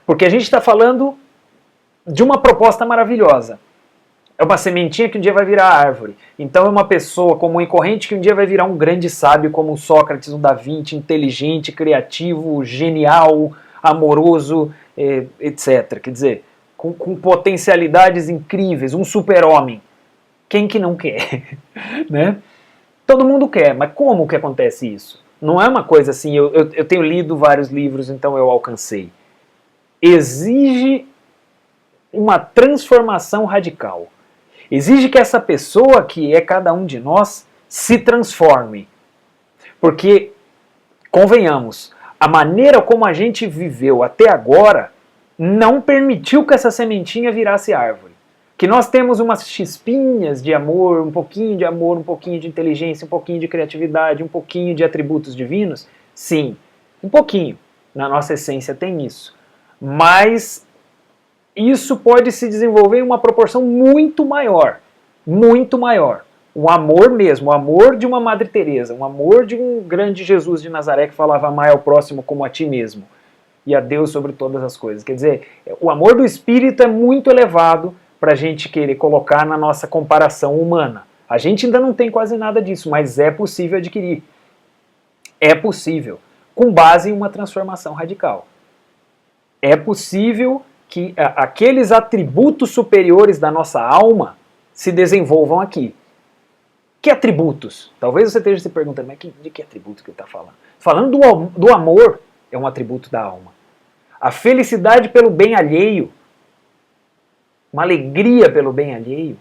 Porque a gente está falando de uma proposta maravilhosa. É uma sementinha que um dia vai virar árvore. Então é uma pessoa comum e corrente que um dia vai virar um grande sábio como o Sócrates, um Da Vinci, inteligente, criativo, genial, amoroso, etc. Quer dizer, com potencialidades incríveis, um super-homem. Quem que não quer? Né? Todo mundo quer, mas como que acontece isso? Não é uma coisa assim, eu tenho lido vários livros, então eu alcancei. Exige uma transformação radical. Exige que essa pessoa, que é cada um de nós, se transforme. Porque, convenhamos, a maneira como a gente viveu até agora não permitiu que essa sementinha virasse árvore. Que nós temos umas chispinhas de amor, um pouquinho de inteligência, um pouquinho de criatividade, um pouquinho de atributos divinos, sim, um pouquinho. Na nossa essência tem isso. Mas isso pode se desenvolver em uma proporção muito maior. Muito maior. O amor mesmo, o amor de uma Madre Teresa, o amor de um grande Jesus de Nazaré que falava amar ao próximo como a ti mesmo e a Deus sobre todas as coisas. Quer dizer, o amor do Espírito é muito elevado para a gente querer colocar na nossa comparação humana. A gente ainda não tem quase nada disso, mas é possível adquirir. É possível, com base em uma transformação radical. É possível que aqueles atributos superiores da nossa alma se desenvolvam aqui. Que atributos? Talvez você esteja se perguntando, mas de que atributo que ele está falando? Falando do amor, é um atributo da alma. A felicidade pelo bem alheio, uma alegria pelo bem alheio,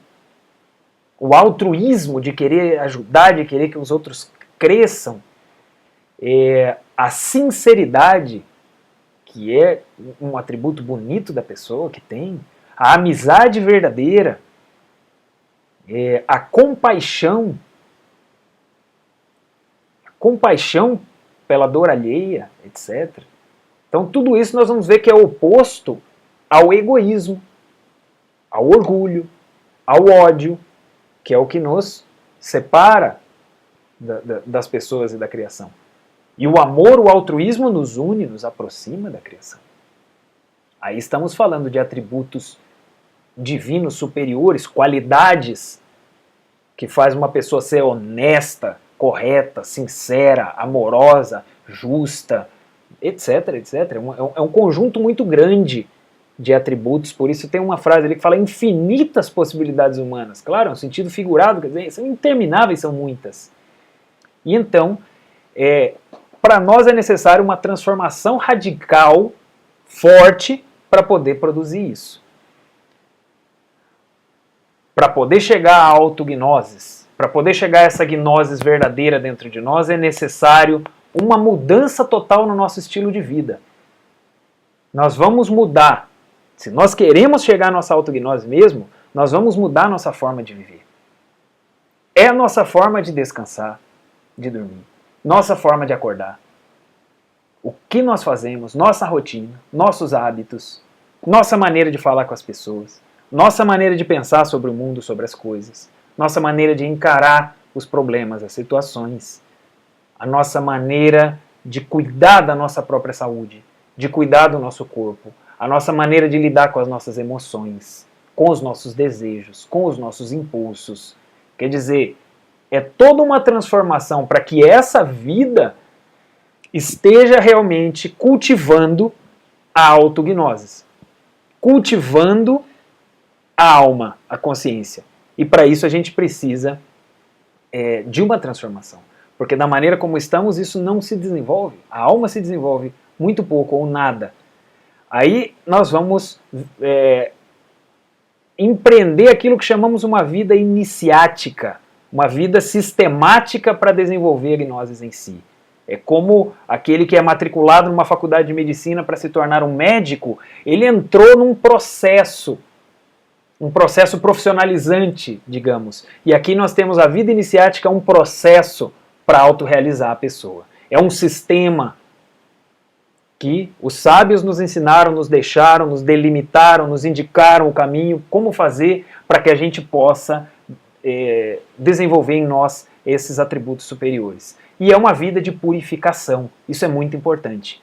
o altruísmo de querer ajudar, de querer que os outros cresçam, a sinceridade, que é um atributo bonito da pessoa que tem, a amizade verdadeira, a compaixão pela dor alheia, etc. Então tudo isso nós vamos ver que é oposto ao egoísmo, ao orgulho, ao ódio, que é o que nos separa das pessoas e da criação. E o amor, o altruísmo nos une, nos aproxima da criação. Aí estamos falando de atributos divinos superiores, qualidades que faz uma pessoa ser honesta, correta, sincera, amorosa, justa, etc, etc. É um conjunto muito grande de atributos, por isso tem uma frase ali que fala infinitas possibilidades humanas. Claro, é um sentido figurado, quer dizer, são intermináveis, são muitas. E então, para nós é necessário uma transformação radical, forte, para poder produzir isso. Para poder chegar à autognosis, para poder chegar a essa gnosis verdadeira dentro de nós, é necessário uma mudança total no nosso estilo de vida. Nós vamos mudar. Se nós queremos chegar à nossa autognose mesmo, nós vamos mudar a nossa forma de viver. É a nossa forma de descansar, de dormir, nossa forma de acordar. O que nós fazemos, nossa rotina, nossos hábitos, nossa maneira de falar com as pessoas, nossa maneira de pensar sobre o mundo, sobre as coisas, nossa maneira de encarar os problemas, as situações, a nossa maneira de cuidar da nossa própria saúde, de cuidar do nosso corpo, a nossa maneira de lidar com as nossas emoções, com os nossos desejos, com os nossos impulsos. Quer dizer, é toda uma transformação para que essa vida esteja realmente cultivando a autognose, cultivando a alma, a consciência. E para isso a gente precisa de uma transformação. Porque da maneira como estamos, isso não se desenvolve. A alma se desenvolve muito pouco ou nada. Aí nós vamos empreender aquilo que chamamos uma vida iniciática, uma vida sistemática para desenvolver a gnose em si. É como aquele que é matriculado numa faculdade de medicina para se tornar um médico, ele entrou num processo profissionalizante, digamos. E aqui nós temos a vida iniciática, um processo para autorrealizar a pessoa. É um sistema que os sábios nos ensinaram, nos deixaram, nos delimitaram, nos indicaram o caminho, como fazer para que a gente possa desenvolver em nós esses atributos superiores. E é uma vida de purificação. Isso é muito importante.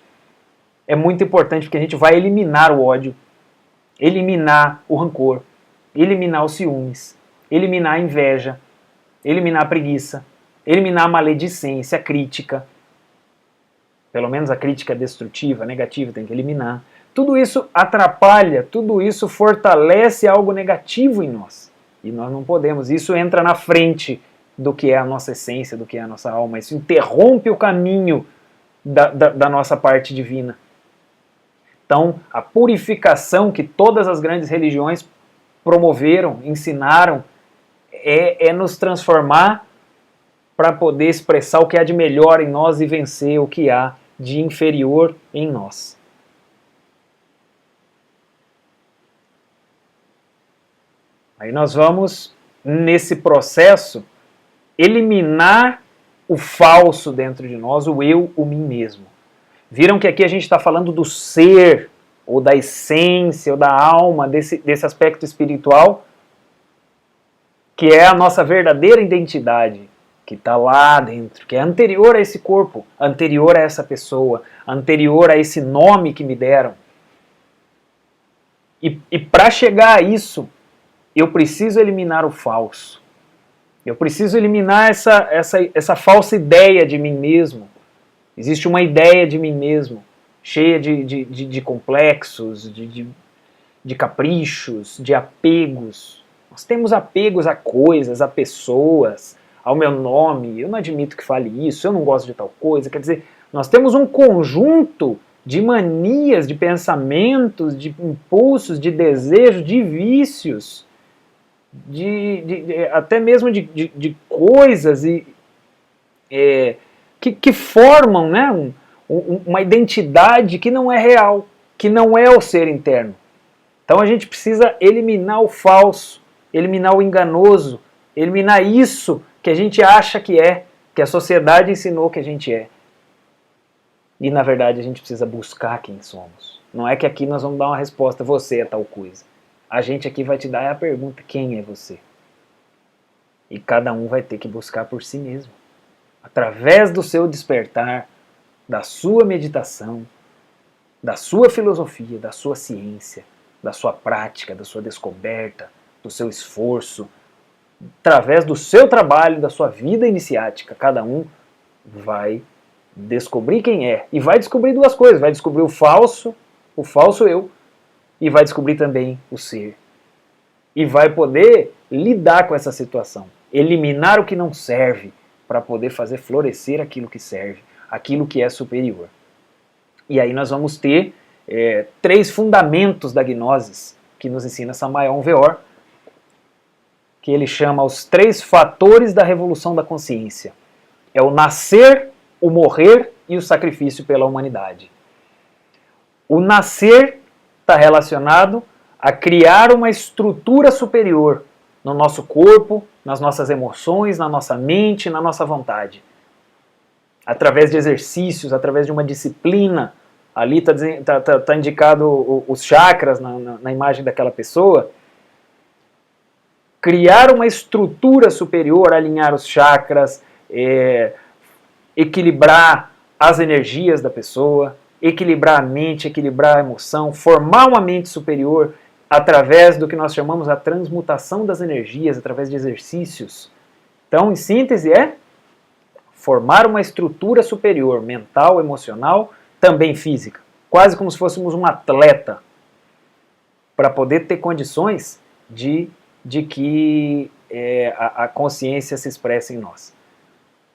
É muito importante porque a gente vai eliminar o ódio, eliminar o rancor, eliminar os ciúmes, eliminar a inveja, eliminar a preguiça, eliminar a maledicência, a crítica. Pelo menos a crítica destrutiva, negativa, tem que eliminar. Tudo isso atrapalha, tudo isso fortalece algo negativo em nós. E nós não podemos. Isso entra na frente do que é a nossa essência, do que é a nossa alma. Isso interrompe o caminho da nossa parte divina. Então, a purificação que todas as grandes religiões promoveram, ensinaram, é nos transformar para poder expressar o que há de melhor em nós e vencer o que há de inferior em nós. Aí nós vamos, nesse processo, eliminar o falso dentro de nós, o eu, o mim mesmo. Viram que aqui a gente está falando do ser, ou da essência, ou da alma, desse aspecto espiritual, que é a nossa verdadeira identidade, que está lá dentro, que é anterior a esse corpo, anterior a essa pessoa, anterior a esse nome que me deram. E para chegar a isso, eu preciso eliminar o falso. Eu preciso eliminar essa falsa ideia de mim mesmo. Existe uma ideia de mim mesmo, cheia de complexos, de caprichos, de apegos. Nós temos apegos a coisas, a pessoas, ao meu nome. Eu não admito que fale isso, eu não gosto de tal coisa. Quer dizer, nós temos um conjunto de manias, de pensamentos, de impulsos, de desejos, de vícios, até mesmo de coisas que formam, né, uma identidade que não é real, que não é o ser interno. Então a gente precisa eliminar o falso, eliminar o enganoso, eliminar isso que a gente acha que a sociedade ensinou que a gente é. E na verdade a gente precisa buscar quem somos. Não é que aqui nós vamos dar uma resposta, você é tal coisa. A gente aqui vai te dar a pergunta, quem é você? E cada um vai ter que buscar por si mesmo. Através do seu despertar, da sua meditação, da sua filosofia, da sua ciência, da sua prática, da sua descoberta, do seu esforço, através do seu trabalho, da sua vida iniciática, cada um vai descobrir quem é. E vai descobrir duas coisas, vai descobrir o falso eu, e vai descobrir também o ser. E vai poder lidar com essa situação, eliminar o que não serve, para poder fazer florescer aquilo que serve, aquilo que é superior. E aí nós vamos ter 3 fundamentos da gnose que nos ensina Samael Weor, que ele chama os 3 fatores da revolução da consciência. É o nascer, o morrer e o sacrifício pela humanidade. O nascer está relacionado a criar uma estrutura superior no nosso corpo, nas nossas emoções, na nossa mente, na nossa vontade. Através de exercícios, através de uma disciplina. Ali está indicado os chakras na imagem daquela pessoa. Criar uma estrutura superior, alinhar os chakras, equilibrar as energias da pessoa, equilibrar a mente, equilibrar a emoção, formar uma mente superior através do que nós chamamos a transmutação das energias, através de exercícios. Então, em síntese, é formar uma estrutura superior, mental, emocional, também física. Quase como se fôssemos um atleta, para poder ter condições de que a consciência se expressa em nós.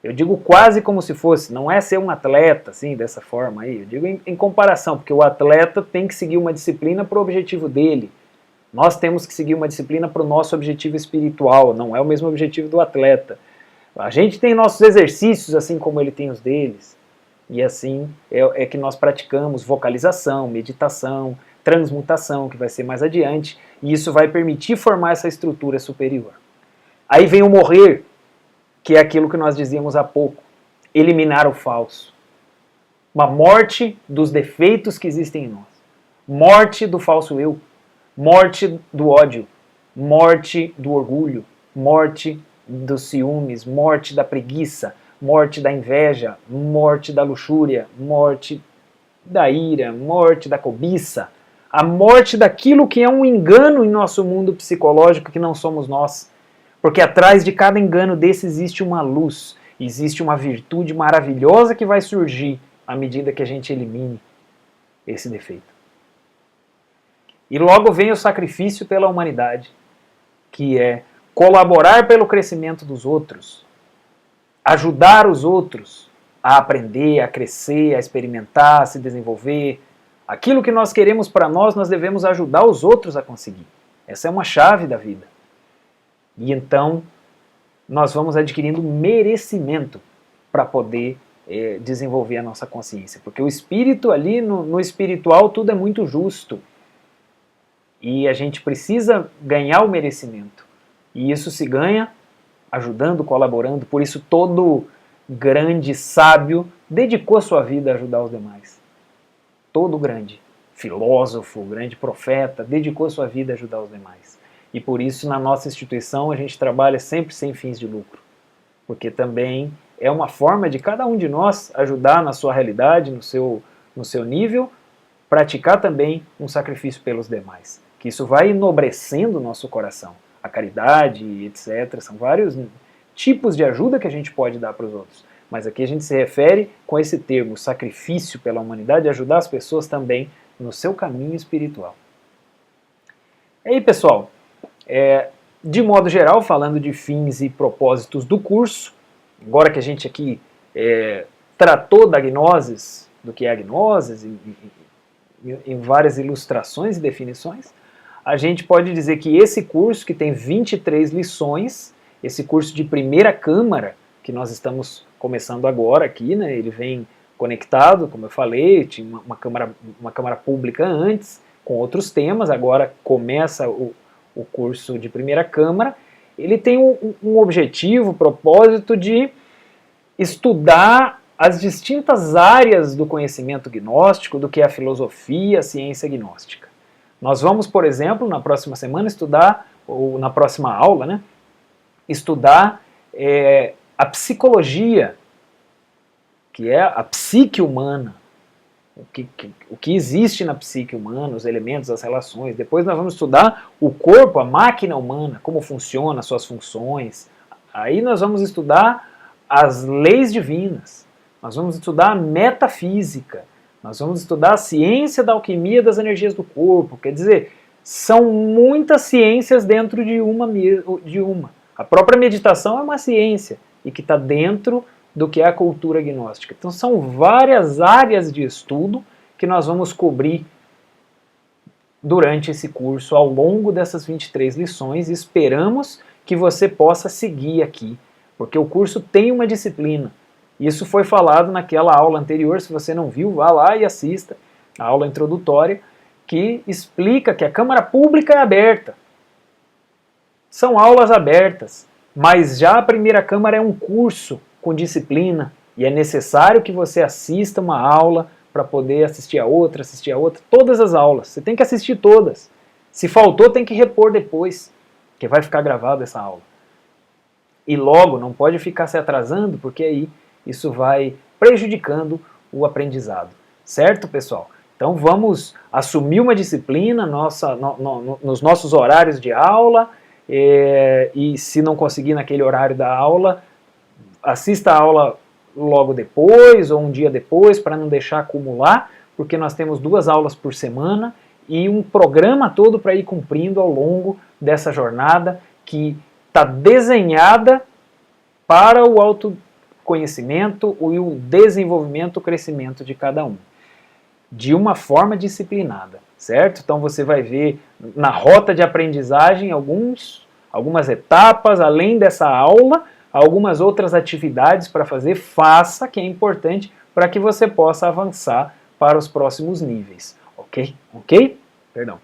Eu digo quase como se fosse, não é ser um atleta, assim, dessa forma aí, eu digo em comparação, porque o atleta tem que seguir uma disciplina para o objetivo dele. Nós temos que seguir uma disciplina para o nosso objetivo espiritual, não é o mesmo objetivo do atleta. A gente tem nossos exercícios, assim como ele tem os deles. E assim é que nós praticamos vocalização, meditação, transmutação, que vai ser mais adiante, e isso vai permitir formar essa estrutura superior. Aí vem o morrer, que é aquilo que nós dizíamos há pouco, eliminar o falso. Uma morte dos defeitos que existem em nós. Morte do falso eu. Morte do ódio. Morte do orgulho. Morte dos ciúmes. Morte da preguiça. Morte da inveja. Morte da luxúria. Morte da ira. Morte da cobiça. A morte daquilo que é um engano em nosso mundo psicológico que não somos nós. Porque atrás de cada engano desse existe uma luz, existe uma virtude maravilhosa que vai surgir à medida que a gente elimine esse defeito. E logo vem o sacrifício pela humanidade, que é colaborar pelo crescimento dos outros, ajudar os outros a aprender, a crescer, a experimentar, a se desenvolver. Aquilo que nós queremos para nós, nós devemos ajudar os outros a conseguir. Essa é uma chave da vida. E então nós vamos adquirindo merecimento para poder desenvolver a nossa consciência. Porque o espírito ali, no espiritual, tudo é muito justo. E a gente precisa ganhar o merecimento. E isso se ganha ajudando, colaborando. Por isso todo grande sábio dedicou a sua vida a ajudar os demais. Todo grande filósofo, grande profeta, dedicou a sua vida a ajudar os demais. E por isso, na nossa instituição, a gente trabalha sempre sem fins de lucro. Porque também é uma forma de cada um de nós ajudar na sua realidade, no seu nível, praticar também um sacrifício pelos demais. Que isso vai enobrecendo o nosso coração. A caridade, etc. São vários tipos de ajuda que a gente pode dar para os outros. Mas aqui a gente se refere com esse termo, sacrifício pela humanidade, ajudar as pessoas também no seu caminho espiritual. E aí, pessoal, de modo geral, falando de fins e propósitos do curso, agora que a gente aqui tratou da gnoses, do que é a gnoses, em várias ilustrações e definições, a gente pode dizer que esse curso, que tem 23 lições, esse curso de primeira câmara, que nós estamos começando agora aqui, né, ele vem conectado, como eu falei, tinha uma câmara pública antes, com outros temas, agora começa o curso de primeira câmara, ele tem um objetivo, propósito de estudar as distintas áreas do conhecimento gnóstico, do que é a filosofia, a ciência gnóstica. Nós vamos, por exemplo, na próxima semana estudar, ou na próxima aula, né, estudar a psicologia, que é a psique humana, o que existe na psique humana, os elementos, as relações. Depois nós vamos estudar o corpo, a máquina humana, como funciona, suas funções. Aí nós vamos estudar as leis divinas, nós vamos estudar a metafísica, nós vamos estudar a ciência da alquimia das energias do corpo. Quer dizer, são muitas ciências dentro de uma. A própria meditação é uma ciência e que está dentro do que é a cultura gnóstica. Então são várias áreas de estudo que nós vamos cobrir durante esse curso, ao longo dessas 23 lições, e esperamos que você possa seguir aqui, porque o curso tem uma disciplina. Isso foi falado naquela aula anterior, se você não viu, vá lá e assista a aula introdutória, que explica que a Câmara Pública é aberta. São aulas abertas, mas já a primeira Câmara é um curso com disciplina, e é necessário que você assista uma aula para poder assistir a outra, todas as aulas. Você tem que assistir todas. Se faltou, tem que repor depois, que vai ficar gravada essa aula. E logo, não pode ficar se atrasando, porque aí isso vai prejudicando o aprendizado. Certo, pessoal? Então vamos assumir uma disciplina nos nossos horários de aula, e se não conseguir naquele horário da aula, assista a aula logo depois ou um dia depois, para não deixar acumular, porque nós temos 2 aulas por semana e um programa todo para ir cumprindo ao longo dessa jornada que está desenhada para o autoconhecimento e o desenvolvimento, o crescimento de cada um, de uma forma disciplinada, certo? Então você vai ver na rota de aprendizagem algumas etapas, além dessa aula, algumas outras atividades para fazer, faça, que é importante para que você possa avançar para os próximos níveis, ok? Ok? Perdão.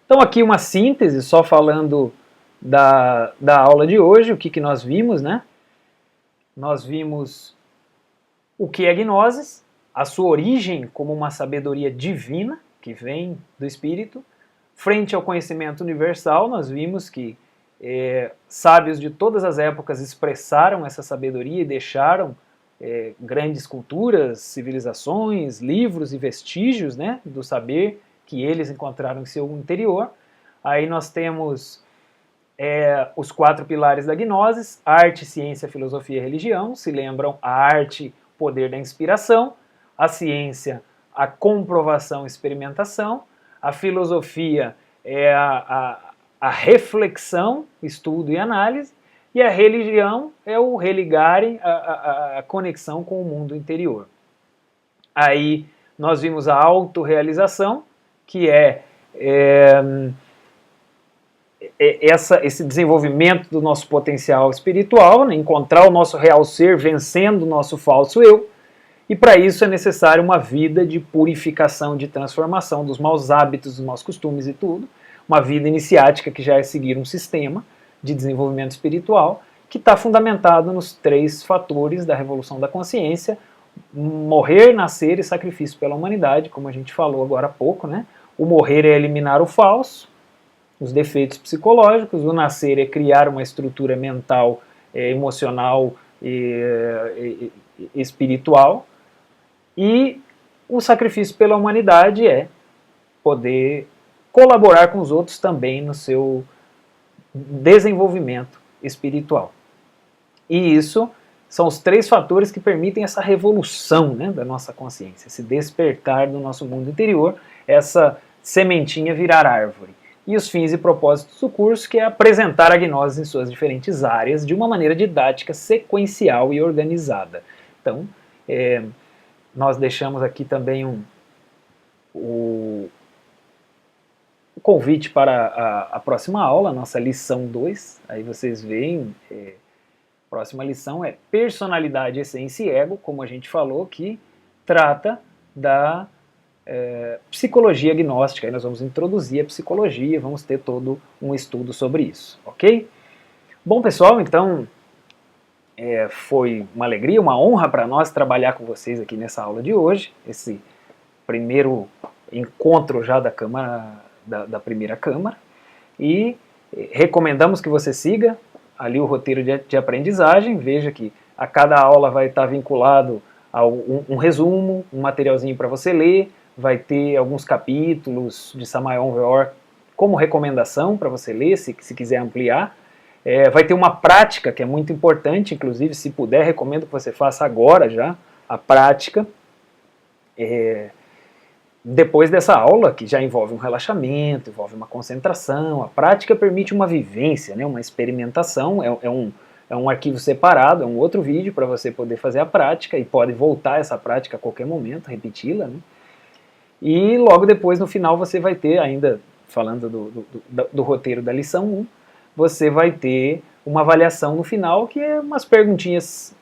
Então aqui uma síntese, só falando da aula de hoje, o que nós vimos, né? Nós vimos o que é gnoses, a sua origem como uma sabedoria divina, que vem do Espírito. Frente ao conhecimento universal, nós vimos que sábios de todas as épocas expressaram essa sabedoria e deixaram grandes culturas, civilizações, livros e vestígios, né, do saber que eles encontraram em seu interior. Aí nós temos os 4 pilares da gnosis: arte, ciência, filosofia e religião. Se lembram, a arte, poder da inspiração; a ciência, a comprovação e experimentação; a filosofia é a reflexão, estudo e análise; e a religião é o religarem, a conexão com o mundo interior. Aí nós vimos a autorrealização, que esse desenvolvimento do nosso potencial espiritual, né? Encontrar o nosso real ser vencendo o nosso falso eu. E para isso é necessário uma vida de purificação, de transformação dos maus hábitos, dos maus costumes e tudo. Uma vida iniciática que já é seguir um sistema de desenvolvimento espiritual que está fundamentado nos 3 fatores da revolução da consciência: morrer, nascer e sacrifício pela humanidade, como a gente falou agora há pouco, né? O morrer é eliminar o falso, os defeitos psicológicos; o nascer é criar uma estrutura mental, emocional e espiritual; e o sacrifício pela humanidade é poder colaborar com os outros também no seu desenvolvimento espiritual. E isso são os 3 fatores que permitem essa revolução, né, da nossa consciência, esse despertar do nosso mundo interior, essa sementinha virar árvore. E os fins e propósitos do curso, que é apresentar a gnose em suas diferentes áreas de uma maneira didática, sequencial e organizada. Então, nós deixamos aqui também o convite para a próxima aula, nossa lição 2. Aí vocês veem, a próxima lição é Personalidade, Essência e Ego, como a gente falou, que trata da psicologia gnóstica. Aí nós vamos introduzir a psicologia, vamos ter todo um estudo sobre isso, ok? Bom, pessoal, então foi uma alegria, uma honra para nós trabalhar com vocês aqui nessa aula de hoje, esse primeiro encontro já da Câmara, da primeira Câmara, e recomendamos que você siga ali o roteiro de aprendizagem. Veja que a cada aula vai estar vinculado a um resumo, um materialzinho para você ler, vai ter alguns capítulos de Samael Aun Weor como recomendação para você ler, se quiser ampliar. Vai ter uma prática que é muito importante, inclusive, se puder, recomendo que você faça agora já a prática. Depois dessa aula, que já envolve um relaxamento, envolve uma concentração, a prática permite uma vivência, né, uma experimentação, é um arquivo separado, é um outro vídeo para você poder fazer a prática, e pode voltar essa prática a qualquer momento, repeti-la, né? E logo depois, no final, você vai ter, ainda falando do roteiro da lição 1, você vai ter uma avaliação no final, que é umas perguntinhas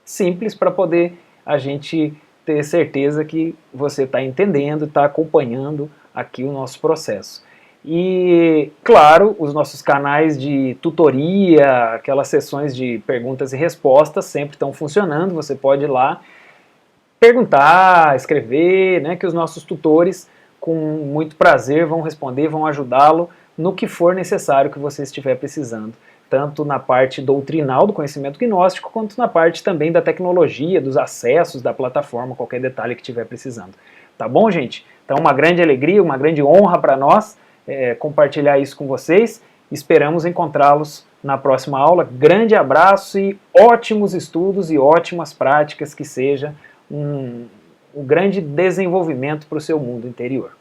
simples para poder a gente ter certeza que você está entendendo, está acompanhando aqui o nosso processo. E, claro, os nossos canais de tutoria, aquelas sessões de perguntas e respostas sempre estão funcionando. Você pode ir lá perguntar, escrever, né, que os nossos tutores, com muito prazer, vão responder, vão ajudá-lo no que for necessário que você estiver precisando, tanto na parte doutrinal do conhecimento gnóstico, quanto na parte também da tecnologia, dos acessos da plataforma, qualquer detalhe que estiver precisando. Tá bom, gente? Então, uma grande alegria, uma grande honra para nós compartilhar isso com vocês. Esperamos encontrá-los na próxima aula. Grande abraço e ótimos estudos e ótimas práticas, que seja um grande desenvolvimento para o seu mundo interior.